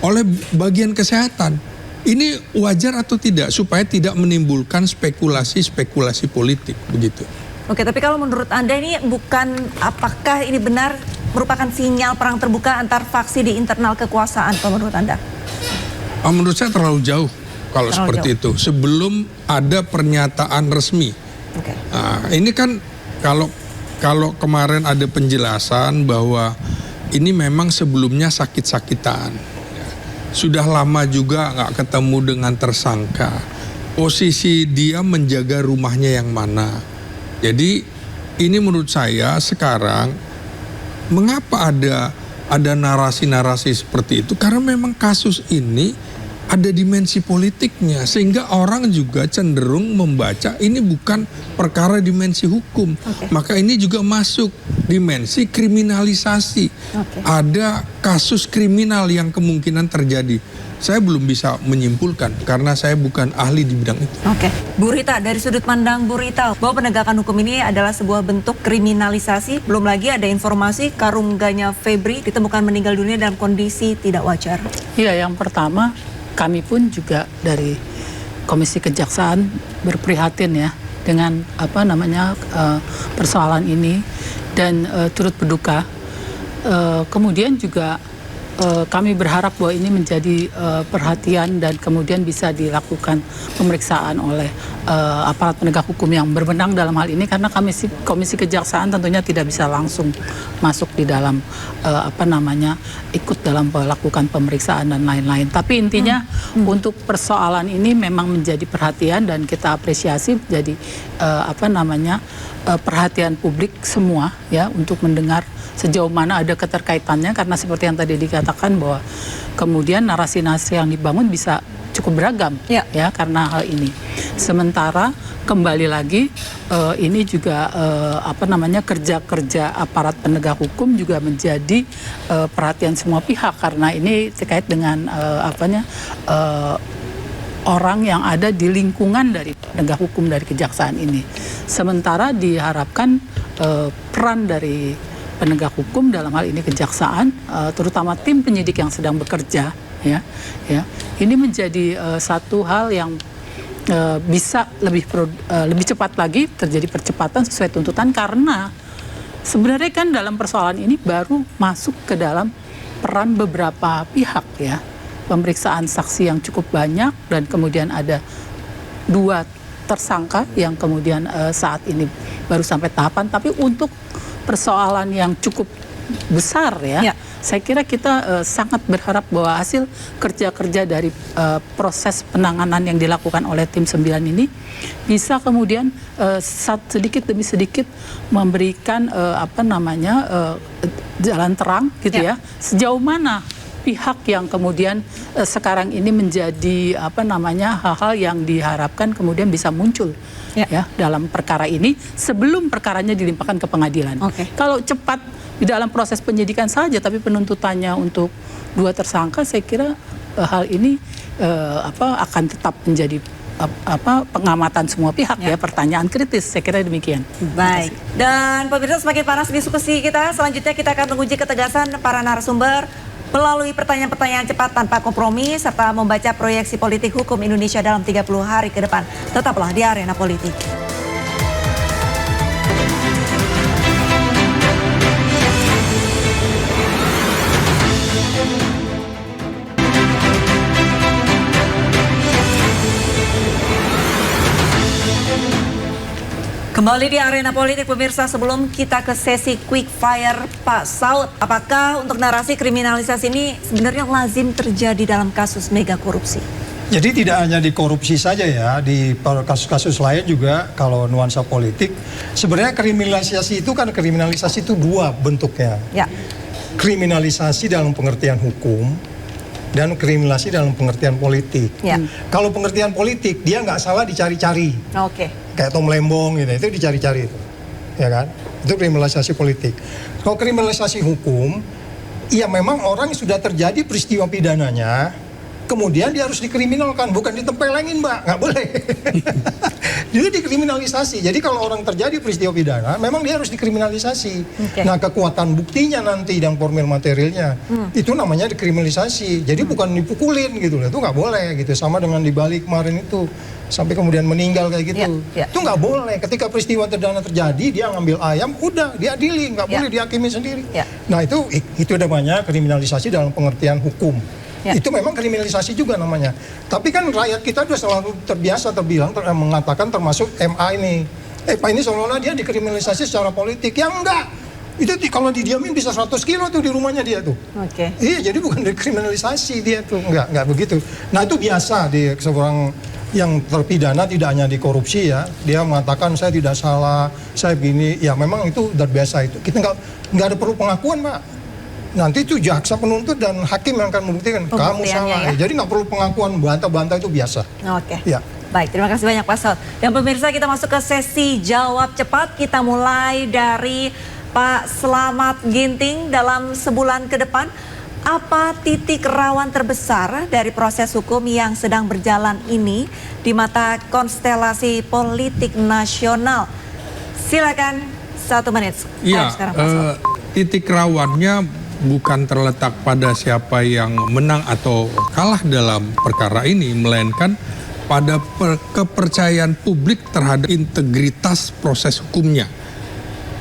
oleh bagian kesehatan. Ini wajar atau tidak supaya tidak menimbulkan spekulasi-spekulasi politik begitu. Oke, tapi kalau menurut Anda ini apakah ini benar merupakan sinyal perang terbuka antar faksi di internal kekuasaan kalau menurut Anda? Menurut saya terlalu jauh. Kalau seperti itu, sebelum ada pernyataan resmi. Okay. Nah, ini kan kalau kemarin ada penjelasan bahwa ini memang sebelumnya sakit-sakitan, sudah lama juga nggak ketemu dengan tersangka. Posisi dia menjaga rumahnya yang mana. Jadi ini menurut saya sekarang mengapa ada narasi-narasi seperti itu? Karena memang kasus ini ada dimensi politiknya, sehingga orang juga cenderung membaca ini bukan perkara dimensi hukum. Okay. Maka ini juga masuk dimensi kriminalisasi. Okay. Ada kasus kriminal yang kemungkinan terjadi. Saya belum bisa menyimpulkan karena saya bukan ahli di bidang itu. Oke, Bu Rita, dari sudut pandang Bu Rita, bahwa penegakan hukum ini adalah sebuah bentuk kriminalisasi. Belum lagi ada informasi Karungganya Febri ditemukan meninggal dunia dalam kondisi tidak wajar. Iya, yang pertama kami pun juga dari Komisi Kejaksaan berprihatin ya dengan persoalan ini, dan turut berduka. Kemudian juga kami berharap bahwa ini menjadi perhatian dan kemudian bisa dilakukan pemeriksaan oleh aparat penegak hukum yang berwenang dalam hal ini, karena Komisi Kejaksaan tentunya tidak bisa langsung masuk di dalam ikut dalam melakukan pemeriksaan dan lain-lain. Tapi intinya untuk persoalan ini memang menjadi perhatian dan kita apresiasi menjadi perhatian publik semua ya, untuk mendengar sejauh mana ada keterkaitannya, karena seperti yang tadi dikatakan bahwa kemudian narasi-narasi yang dibangun bisa cukup beragam ya karena hal ini. Sementara kembali lagi ini juga kerja-kerja aparat penegak hukum juga menjadi perhatian semua pihak, karena ini terkait dengan orang yang ada di lingkungan dari penegak hukum dari kejaksaan ini. Sementara diharapkan peran dari penegak hukum dalam hal ini kejaksaan, terutama tim penyidik yang sedang bekerja, ini menjadi satu hal yang bisa lebih cepat lagi terjadi percepatan sesuai tuntutan, karena sebenarnya kan dalam persoalan ini baru masuk ke dalam peran beberapa pihak ya, pemeriksaan saksi yang cukup banyak dan kemudian ada 2 tersangka yang kemudian saat ini baru sampai tahapan, tapi untuk persoalan yang cukup besar ya. Saya kira kita sangat berharap bahwa hasil kerja-kerja dari proses penanganan yang dilakukan oleh tim 9 ini bisa kemudian sedikit demi sedikit memberikan jalan terang gitu ya. Sejauh mana pihak yang kemudian sekarang ini menjadi hal-hal yang diharapkan kemudian bisa muncul ya dalam perkara ini sebelum perkaranya dilimpahkan ke pengadilan. Kalau cepat di dalam proses penyidikan saja tapi penuntutannya untuk 2 tersangka, saya kira hal ini akan tetap menjadi pengamatan semua pihak ya, pertanyaan kritis, saya kira demikian. Baik. Dan pemirsa, semakin panas diskusi kita, selanjutnya kita akan menguji ketegasan para narasumber melalui pertanyaan-pertanyaan cepat tanpa kompromi serta membaca proyeksi politik hukum Indonesia dalam 30 hari ke depan. Tetaplah di Arena Politik. Kembali di Arena Politik, pemirsa. Sebelum kita ke sesi quick fire, Pak Saud, apakah untuk narasi kriminalisasi ini sebenarnya lazim terjadi dalam kasus mega korupsi? Jadi tidak hanya di korupsi saja ya, di kasus-kasus lain juga kalau nuansa politik. Sebenarnya kriminalisasi itu kan, kriminalisasi itu 2 bentuknya. Kriminalisasi dalam pengertian hukum dan kriminalisasi dalam pengertian politik. Kalau pengertian politik, dia nggak salah dicari-cari. Kayak Tom Lembong gitu, itu dicari-cari itu, ya kan? Itu kriminalisasi politik. Kalau kriminalisasi hukum, ya memang orang sudah terjadi peristiwa pidananya, kemudian dia harus dikriminalkan, bukan ditempelengin, Mbak, nggak boleh. Jadi dikriminalisasi. Jadi kalau orang terjadi peristiwa pidana, memang dia harus dikriminalisasi. Nah, kekuatan buktinya nanti dan formil materialnya, itu namanya dikriminalisasi. Jadi bukan dipukulin gitu, itu nggak boleh gitu. Sama dengan di Bali kemarin itu, sampai kemudian meninggal kayak gitu. Itu nggak boleh. Ketika peristiwa pidana terjadi, dia ngambil ayam, udah diadili, nggak boleh dihakimi sendiri. Nah, itu namanya kriminalisasi dalam pengertian hukum. Itu memang kriminalisasi juga namanya. Tapi kan rakyat kita sudah selalu terbiasa mengatakan termasuk MA ini. Pak ini seolah-olah dia dikriminalisasi secara politik. Ya enggak. Itu kalau didiamin bisa 100 kilo tuh di rumahnya dia tuh. Iya, jadi bukan dikriminalisasi dia tuh. Enggak begitu. Nah, itu biasa di seorang yang terpidana, tidak hanya di korupsi ya. Dia mengatakan saya tidak salah, saya begini. Ya memang itu udah biasa itu. Kita nggak ada perlu pengakuan, Pak. Nanti itu jaksa penuntut dan hakim yang akan membuktikan kamu salah. Jadi nggak perlu pengakuan, bantah-bantah itu biasa. Ya. Baik, terima kasih banyak Pak Saud. Dan pemirsa, kita masuk ke sesi jawab cepat. Kita mulai dari Pak Slamet Ginting. Dalam sebulan ke depan, apa titik rawan terbesar dari proses hukum yang sedang berjalan ini di mata konstelasi politik nasional? Silakan 1 menit. Iya, titik rawannya bukan terletak pada siapa yang menang atau kalah dalam perkara ini, melainkan pada kepercayaan publik terhadap integritas proses hukumnya.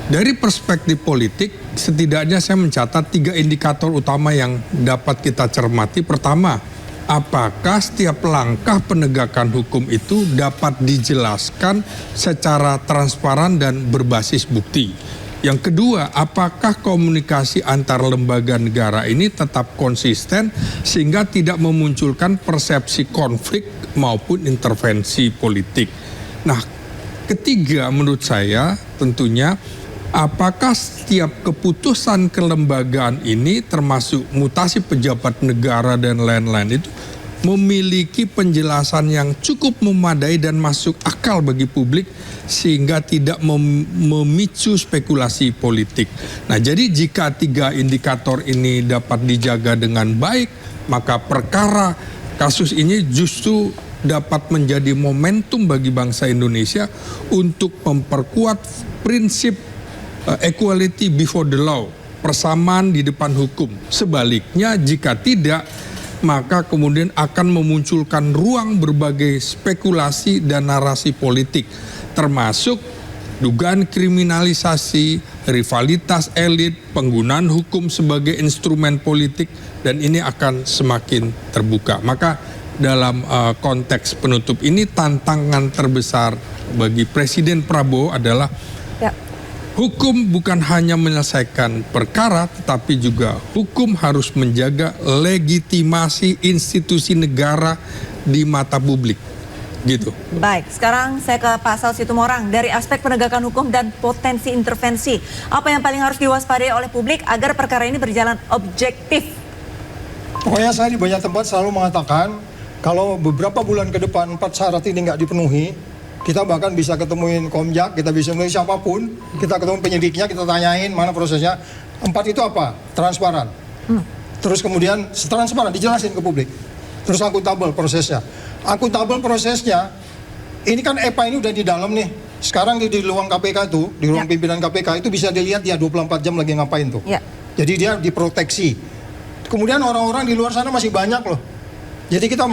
Dari perspektif politik, setidaknya saya mencatat 3 indikator utama yang dapat kita cermati. Pertama, apakah setiap langkah penegakan hukum itu dapat dijelaskan secara transparan dan berbasis bukti. Yang kedua, apakah komunikasi antar lembaga negara ini tetap konsisten sehingga tidak memunculkan persepsi konflik maupun intervensi politik. Nah, ketiga menurut saya tentunya apakah setiap keputusan kelembagaan ini termasuk mutasi pejabat negara dan lain-lain itu memiliki penjelasan yang cukup memadai dan masuk akal bagi publik sehingga tidak memicu spekulasi politik. Nah, jadi jika 3 indikator ini dapat dijaga dengan baik, maka perkara kasus ini justru dapat menjadi momentum bagi bangsa Indonesia untuk memperkuat prinsip equality before the law, persamaan di depan hukum. Sebaliknya, jika tidak, maka kemudian akan memunculkan ruang berbagai spekulasi dan narasi politik, termasuk dugaan kriminalisasi, rivalitas elit, penggunaan hukum sebagai instrumen politik, dan ini akan semakin terbuka. Maka dalam konteks penutup ini, tantangan terbesar bagi Presiden Prabowo adalah hukum bukan hanya menyelesaikan perkara, tetapi juga hukum harus menjaga legitimasi institusi negara di mata publik. Gitu. Baik, sekarang saya ke Pak Saud Situmorang. Dari aspek penegakan hukum dan potensi intervensi, apa yang paling harus diwaspadai oleh publik agar perkara ini berjalan objektif? Pokoknya saya di banyak tempat selalu mengatakan, kalau beberapa bulan ke depan 4 syarat ini nggak dipenuhi, kita bahkan bisa ketemuin Komjak, kita bisa menulis siapapun, kita ketemu penyidiknya, kita tanyain mana prosesnya. 4 itu apa? Transparan. Terus kemudian transparan, dijelasin ke publik. Terus akuntabel prosesnya. Akuntabel prosesnya, ini kan EPA ini udah di dalam nih. Sekarang di ruang KPK itu, di ruang pimpinan KPK itu bisa dilihat dia 24 jam lagi ngapain tuh. Jadi dia diproteksi. Kemudian orang-orang di luar sana masih banyak loh. Jadi kita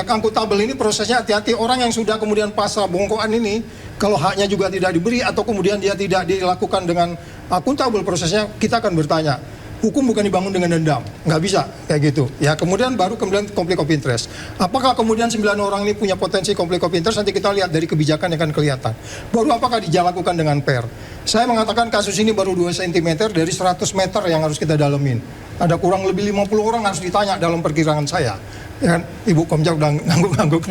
akuntabel ini prosesnya hati-hati, orang yang sudah kemudian pasrah bongkoan ini, kalau haknya juga tidak diberi atau kemudian dia tidak dilakukan dengan akuntabel prosesnya, kita akan bertanya. Hukum bukan dibangun dengan dendam, nggak bisa kayak gitu. Ya kemudian konflik of interest. Apakah kemudian 9 orang ini punya potensi konflik of interest? Nanti kita lihat dari kebijakan yang akan kelihatan. Baru apakah dilakukan dengan fair? Saya mengatakan kasus ini baru 2 cm dari 100 meter yang harus kita dalemin. Ada kurang lebih 50 orang harus ditanya dalam perkiraan saya. Ya kan, Ibu Komjak udah ngangguk-ngangguk.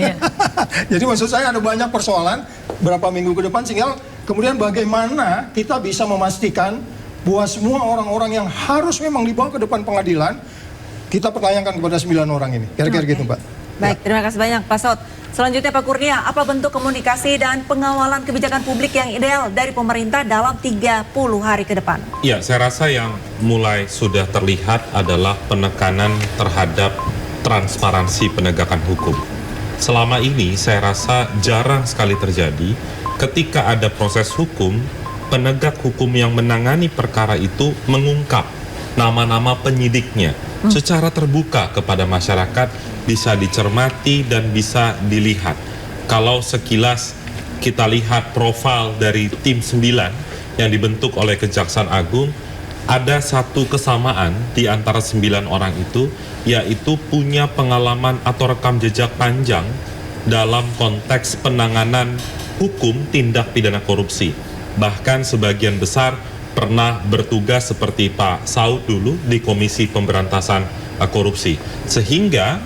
Jadi maksud saya ada banyak persoalan berapa minggu ke depan, sehingga kemudian bagaimana kita bisa memastikan bahwa semua orang-orang yang harus memang dibawa ke depan pengadilan, kita pertanyakan kepada 9 orang ini. Kira-kira gitu, Mbak. Baik, terima kasih banyak Pak Saud. Selanjutnya Pak Kurnia, apa bentuk komunikasi dan pengawalan kebijakan publik yang ideal dari pemerintah dalam 30 hari ke depan? Ya, saya rasa yang mulai sudah terlihat adalah penekanan terhadap transparansi penegakan hukum. Selama ini saya rasa jarang sekali terjadi ketika ada proses hukum, penegak hukum yang menangani perkara itu mengungkap nama-nama penyidiknya secara terbuka kepada masyarakat, bisa dicermati dan bisa dilihat. Kalau sekilas kita lihat profil dari tim 9 yang dibentuk oleh Kejaksaan Agung, ada satu kesamaan di antara 9 orang itu, yaitu punya pengalaman atau rekam jejak panjang dalam konteks penanganan hukum tindak pidana korupsi. Bahkan sebagian besar pernah bertugas seperti Pak Saud dulu di Komisi Pemberantasan Korupsi. Sehingga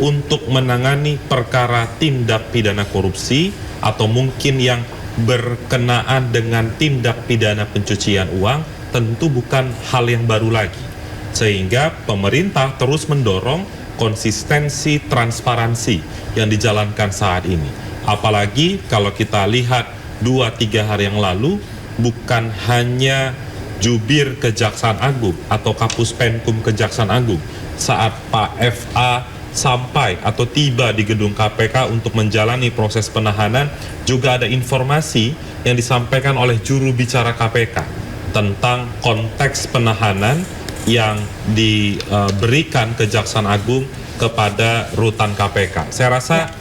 untuk menangani perkara tindak pidana korupsi atau mungkin yang berkenaan dengan tindak pidana pencucian uang, tentu bukan hal yang baru lagi. Sehingga pemerintah terus mendorong konsistensi transparansi yang dijalankan saat ini. Apalagi kalau kita lihat 2-3 hari yang lalu, bukan hanya jubir Kejaksaan Agung atau Kapus Penkum Kejaksaan Agung saat Pak FA sampai atau tiba di gedung KPK untuk menjalani proses penahanan, juga ada informasi yang disampaikan oleh juru bicara KPK tentang konteks penahanan yang diberikan Kejaksaan Agung kepada rutan KPK. Saya rasa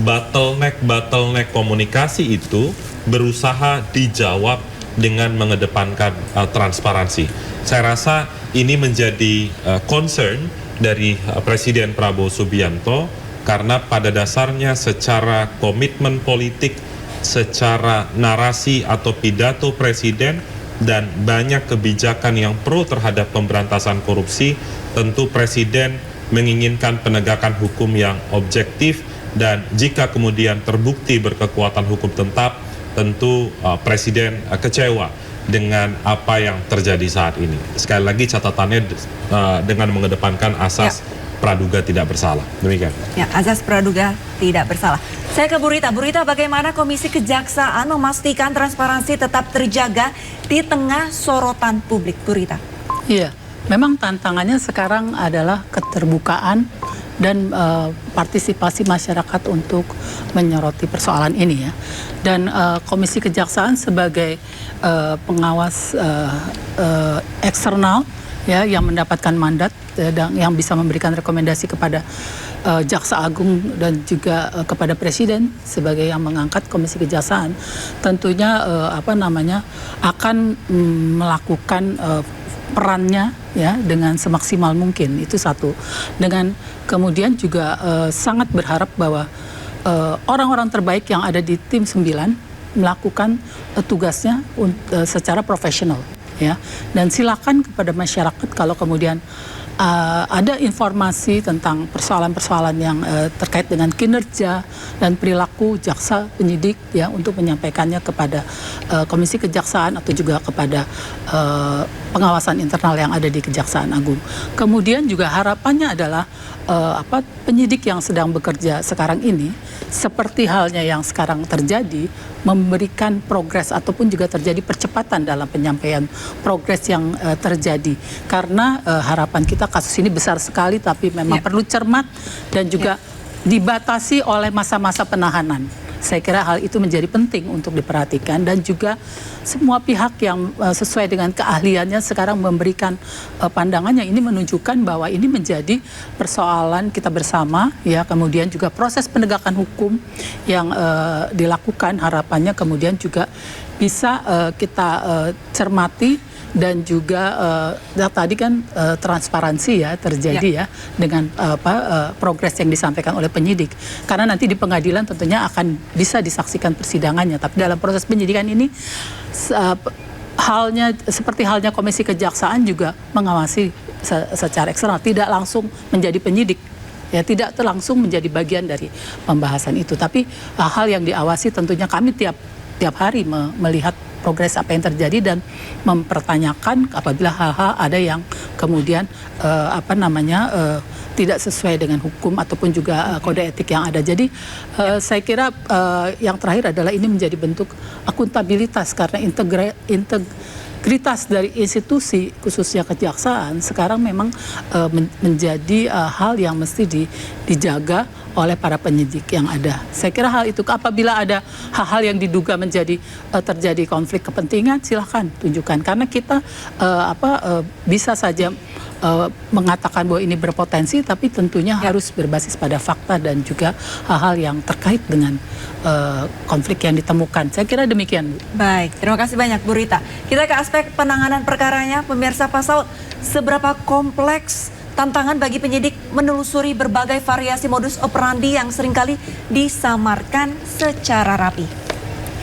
bottleneck komunikasi itu berusaha dijawab dengan mengedepankan transparansi. Saya rasa ini menjadi concern dari Presiden Prabowo Subianto karena pada dasarnya secara komitmen politik, secara narasi atau pidato Presiden dan banyak kebijakan yang pro terhadap pemberantasan korupsi, tentu Presiden menginginkan penegakan hukum yang objektif dan jika kemudian terbukti berkekuatan hukum tetap, tentu Presiden kecewa dengan apa yang terjadi saat ini. Sekali lagi catatannya dengan mengedepankan asas praduga tidak bersalah. Demikian. Ya, azas praduga tidak bersalah. Saya ke Bu Rita. Bu Rita, bagaimana Komisi Kejaksaan memastikan transparansi tetap terjaga di tengah sorotan publik, Bu Rita? Iya, memang tantangannya sekarang adalah keterbukaan dan partisipasi masyarakat untuk menyoroti persoalan ini ya. Dan Komisi Kejaksaan sebagai pengawas eksternal ya yang mendapatkan mandat dan yang bisa memberikan rekomendasi kepada Jaksa Agung dan juga kepada Presiden sebagai yang mengangkat Komisi Kejaksaan, tentunya akan melakukan perannya ya dengan semaksimal mungkin, itu satu. Dengan kemudian juga sangat berharap bahwa orang-orang terbaik yang ada di tim 9 melakukan tugasnya secara profesional ya. Dan silakan kepada masyarakat kalau kemudian ada informasi tentang persoalan-persoalan yang terkait dengan kinerja dan perilaku jaksa penyidik ya untuk menyampaikannya kepada Komisi Kejaksaan atau juga kepada pengawasan internal yang ada di Kejaksaan Agung. Kemudian juga harapannya adalah penyidik yang sedang bekerja sekarang ini seperti halnya yang sekarang terjadi memberikan progres ataupun juga terjadi percepatan dalam penyampaian progres yang terjadi karena harapan kita kasus ini besar sekali tapi memang perlu cermat dan juga dibatasi oleh masa-masa penahanan. Saya kira hal itu menjadi penting untuk diperhatikan dan juga semua pihak yang sesuai dengan keahliannya sekarang memberikan pandangannya. Ini menunjukkan bahwa ini menjadi persoalan kita bersama ya, kemudian juga proses penegakan hukum yang dilakukan harapannya kemudian juga bisa kita cermati. Dan juga tadi kan transparansi ya terjadi ya dengan progres yang disampaikan oleh penyidik. Karena nanti di pengadilan tentunya akan bisa disaksikan persidangannya. Tapi dalam proses penyidikan ini seperti halnya Komisi Kejaksaan juga mengawasi secara eksternal, tidak langsung menjadi penyidik. Ya, tidak langsung menjadi bagian dari pembahasan itu. Tapi hal yang diawasi tentunya kami tiap hari melihat progres apa yang terjadi dan mempertanyakan apabila hal-hal ada yang kemudian tidak sesuai dengan hukum ataupun juga kode etik yang ada. Jadi saya kira yang terakhir adalah ini menjadi bentuk akuntabilitas karena integritas dari institusi khususnya kejaksaan sekarang memang menjadi hal yang mesti dijaga oleh para penyidik yang ada. Saya kira hal itu apabila ada hal-hal yang diduga terjadi konflik kepentingan silahkan tunjukkan karena kita bisa saja mengatakan bahwa ini berpotensi tapi tentunya harus berbasis pada fakta dan juga hal-hal yang terkait dengan konflik yang ditemukan. Saya kira demikian. Baik, terima kasih banyak Bu Rita. Kita ke aspek penanganan perkaranya, pemirsa Pak Saud. Seberapa kompleks tantangan bagi penyidik menelusuri berbagai variasi modus operandi yang seringkali disamarkan secara rapi?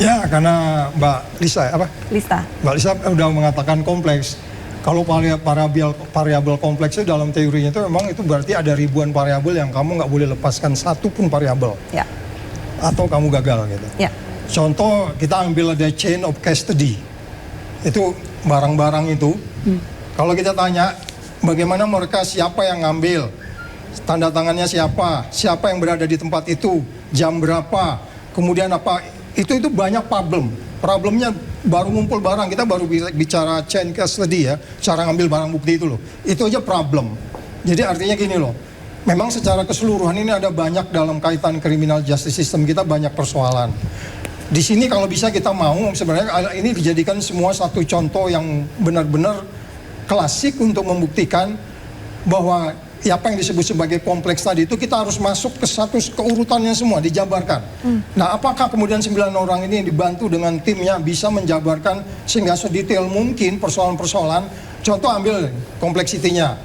Ya, karena Mbak Lisa Mbak Lisa udah mengatakan kompleks. Kalau variabel kompleks itu dalam teorinya itu memang itu berarti ada ribuan variabel yang kamu nggak boleh lepaskan satu pun variabel. Ya. Atau kamu gagal gitu. Ya. Contoh kita ambil ada chain of custody. Itu barang-barang itu. Kalau kita tanya bagaimana mereka siapa yang ngambil, tanda tangannya siapa yang berada di tempat itu, jam berapa, kemudian apa, itu banyak problemnya baru ngumpul barang, kita baru bicara chain custody ya, cara ngambil barang bukti itu loh, itu aja problem. Jadi artinya gini loh, memang secara keseluruhan ini ada banyak dalam kaitan criminal justice system kita banyak persoalan. Di sini kalau bisa kita mau sebenarnya ini dijadikan semua satu contoh yang benar-benar klasik untuk membuktikan bahwa apa yang disebut sebagai kompleks tadi itu kita harus masuk ke satu keurutannya semua dijabarkan. Nah, apakah kemudian 9 orang ini yang dibantu dengan timnya bisa menjabarkan sehingga sedetail mungkin persoalan-persoalan. Contoh ambil kompleksitinya.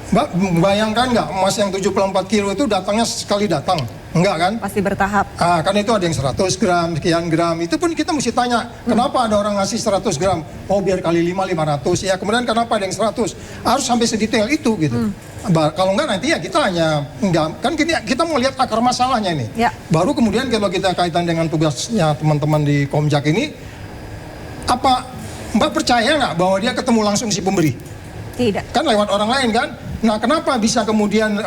Mbak bayangkan nggak emas yang 74 kilo itu datangnya sekali datang? Enggak kan? Pasti bertahap. Kan itu ada yang 100 gram, sekian gram. Itu pun kita mesti tanya, kenapa ada orang ngasih 100 gram? Oh, biar kali 5, 500. Ya, kemudian kenapa ada yang 100? Harus sampai sedetail itu gitu. Kalau enggak nanti ya kita hanya, enggak. Kan kita mau lihat akar masalahnya ini. Ya. Baru kemudian kalau kita kaitan dengan tugasnya teman-teman di Komjak ini, apa Mbak percaya nggak bahwa dia ketemu langsung si pemberi? Tidak. Kan lewat orang lain kan? Nah, kenapa bisa kemudian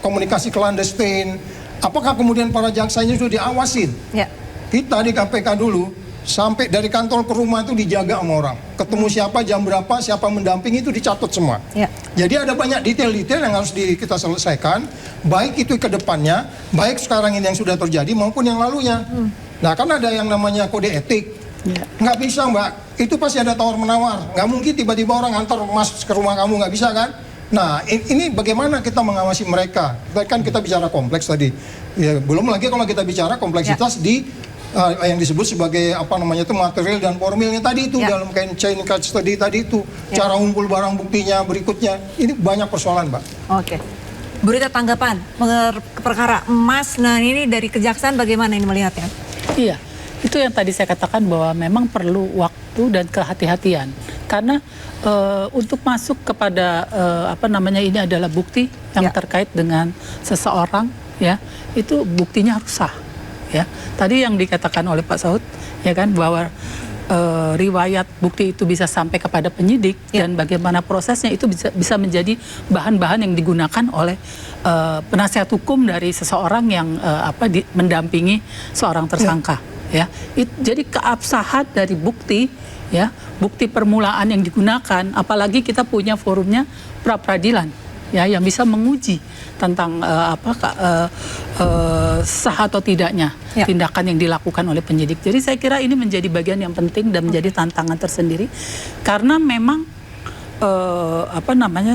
komunikasi clandestine? Apakah kemudian para jaksanya sudah diawasin? Ya. Kita di KPK dulu sampai dari kantor ke rumah itu dijaga sama orang. Ketemu siapa, jam berapa, siapa mendampingi itu dicatat semua. Ya. Jadi ada banyak detail-detail yang harus kita selesaikan, baik itu ke depannya, baik sekarang ini yang sudah terjadi maupun yang lalunya. Nah, kan ada yang namanya kode etik. Nggak bisa, Mbak. Itu pasti ada tawar-menawar. Nggak mungkin tiba-tiba orang antar masuk ke rumah kamu, nggak bisa kan? Nah, ini bagaimana kita mengawasi mereka? Kan kita bicara kompleks tadi. Ya, belum lagi kalau kita bicara kompleksitas di yang disebut sebagai apa namanya itu material dan formilnya tadi itu dalam kain chain case study tadi itu. Cara ngumpul barang buktinya berikutnya. Ini banyak persoalan, Mbak. Oke. Bu Rita, tanggapan perkara emas. Nah, ini dari Kejaksaan bagaimana ini melihatnya? Iya, itu yang tadi saya katakan bahwa memang perlu waktu dan kehati-hatian. Karena untuk masuk kepada apa namanya ini adalah bukti yang terkait dengan seseorang, ya, itu buktinya harus sah, ya. Tadi yang dikatakan oleh Pak Saud, ya kan, bahwa riwayat bukti itu bisa sampai kepada penyidik dan bagaimana prosesnya itu bisa menjadi bahan-bahan yang digunakan oleh penasihat hukum dari seseorang yang mendampingi seorang tersangka. Ya, jadi keabsahan dari bukti, ya, bukti permulaan yang digunakan, apalagi kita punya forumnya pra-peradilan, ya, yang bisa menguji tentang sah atau tidaknya tindakan yang dilakukan oleh penyidik. Jadi saya kira ini menjadi bagian yang penting dan menjadi tantangan tersendiri, karena memang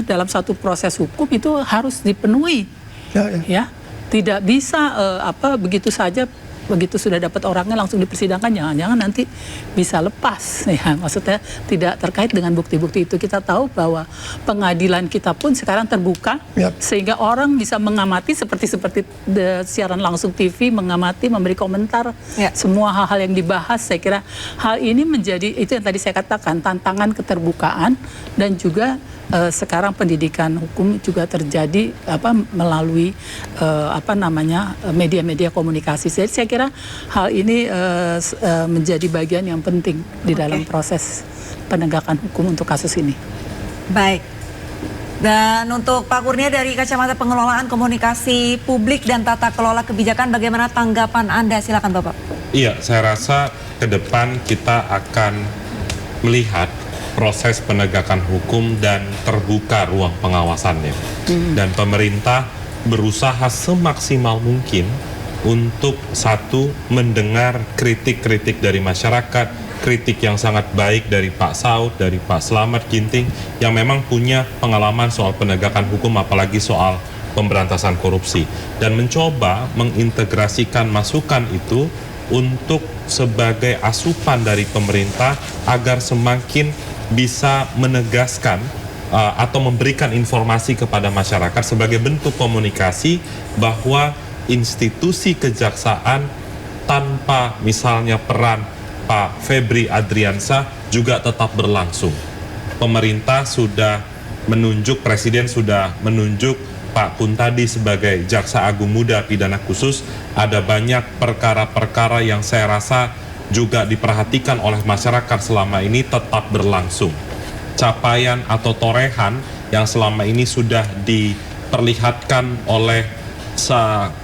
dalam satu proses hukum itu harus dipenuhi, ya, tidak bisa begitu saja. Begitu sudah dapat orangnya langsung dipersidangkan, jangan-jangan nanti bisa lepas, ya, maksudnya tidak terkait dengan bukti-bukti itu. Kita tahu bahwa pengadilan kita pun sekarang terbuka, sehingga orang bisa mengamati seperti siaran langsung TV, mengamati, memberi komentar semua hal-hal yang dibahas. Saya kira hal ini menjadi itu yang tadi saya katakan, tantangan keterbukaan, dan juga sekarang pendidikan hukum juga terjadi melalui media-media komunikasi. Jadi saya kira hal ini menjadi bagian yang penting di dalam proses penegakan hukum untuk kasus ini. Baik. Dan untuk Pak Kurnia dari kacamata pengelolaan komunikasi publik dan tata kelola kebijakan, bagaimana tanggapan Anda? Silakan Bapak. Iya, saya rasa ke depan kita akan melihat proses penegakan hukum dan terbuka ruang pengawasannya. Dan pemerintah berusaha semaksimal mungkin untuk mendengar kritik-kritik dari masyarakat, kritik yang sangat baik dari Pak Saud, dari Pak Slamet Ginting, yang memang punya pengalaman soal penegakan hukum, apalagi soal pemberantasan korupsi, dan mencoba mengintegrasikan masukan itu untuk sebagai asupan dari pemerintah agar semakin bisa menegaskan atau memberikan informasi kepada masyarakat sebagai bentuk komunikasi bahwa institusi kejaksaan tanpa misalnya peran Pak Febri Adriansyah juga tetap berlangsung. Pemerintah sudah menunjuk, Presiden sudah menunjuk Pak Kuntadi sebagai Jaksa Agung Muda Pidana Khusus. Ada banyak perkara-perkara yang saya rasa juga diperhatikan oleh masyarakat selama ini tetap berlangsung. Capaian atau torehan yang selama ini sudah diperlihatkan oleh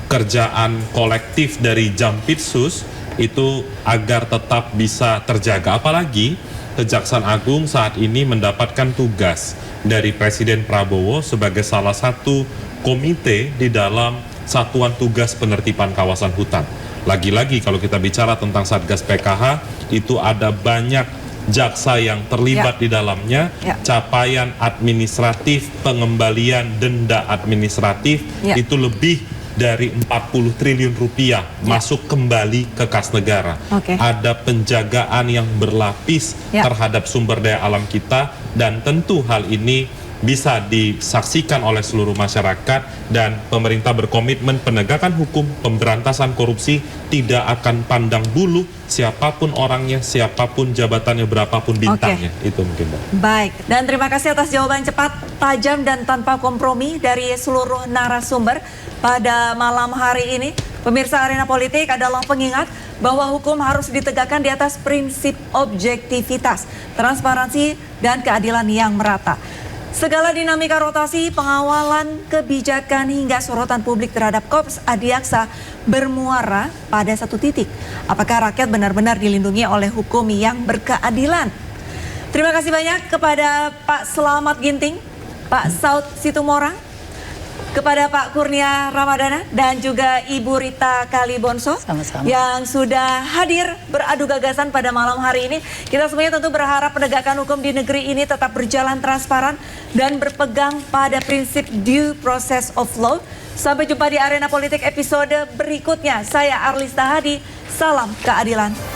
kerjaan kolektif dari Jampitsus itu agar tetap bisa terjaga. Apalagi Kejaksaan Agung saat ini mendapatkan tugas dari Presiden Prabowo sebagai salah satu komite di dalam Satuan Tugas Penertiban Kawasan Hutan. Lagi-lagi kalau kita bicara tentang Satgas PKH, itu ada banyak jaksa yang terlibat di dalamnya, capaian administratif, pengembalian denda administratif itu lebih dari 40 triliun rupiah masuk kembali ke kas negara. Ada penjagaan yang berlapis terhadap sumber daya alam kita, dan tentu hal ini bisa disaksikan oleh seluruh masyarakat, dan pemerintah berkomitmen penegakan hukum, pemberantasan korupsi, tidak akan pandang bulu siapapun orangnya, siapapun jabatannya, berapapun bintangnya. Itu mungkin, Mbak. Baik, dan terima kasih atas jawaban cepat, tajam, dan tanpa kompromi dari seluruh narasumber pada malam hari ini. Pemirsa, Arena Politik adalah pengingat bahwa hukum harus ditegakkan di atas prinsip objektivitas, transparansi, dan keadilan yang merata. Segala dinamika rotasi, pengawalan, kebijakan, hingga sorotan publik terhadap Korps Adiaksa bermuara pada satu titik. Apakah rakyat benar-benar dilindungi oleh hukum yang berkeadilan? Terima kasih banyak kepada Pak Selamat Ginting, Pak Saud Situmorang, kepada Pak Kurnia Ramadana, dan juga Ibu Rita Kalibonso yang sudah hadir beradu gagasan pada malam hari ini. Kita semuanya tentu berharap penegakan hukum di negeri ini tetap berjalan transparan dan berpegang pada prinsip due process of law. Sampai jumpa di Arena Politik episode berikutnya. Saya Arlista Hadi, salam keadilan.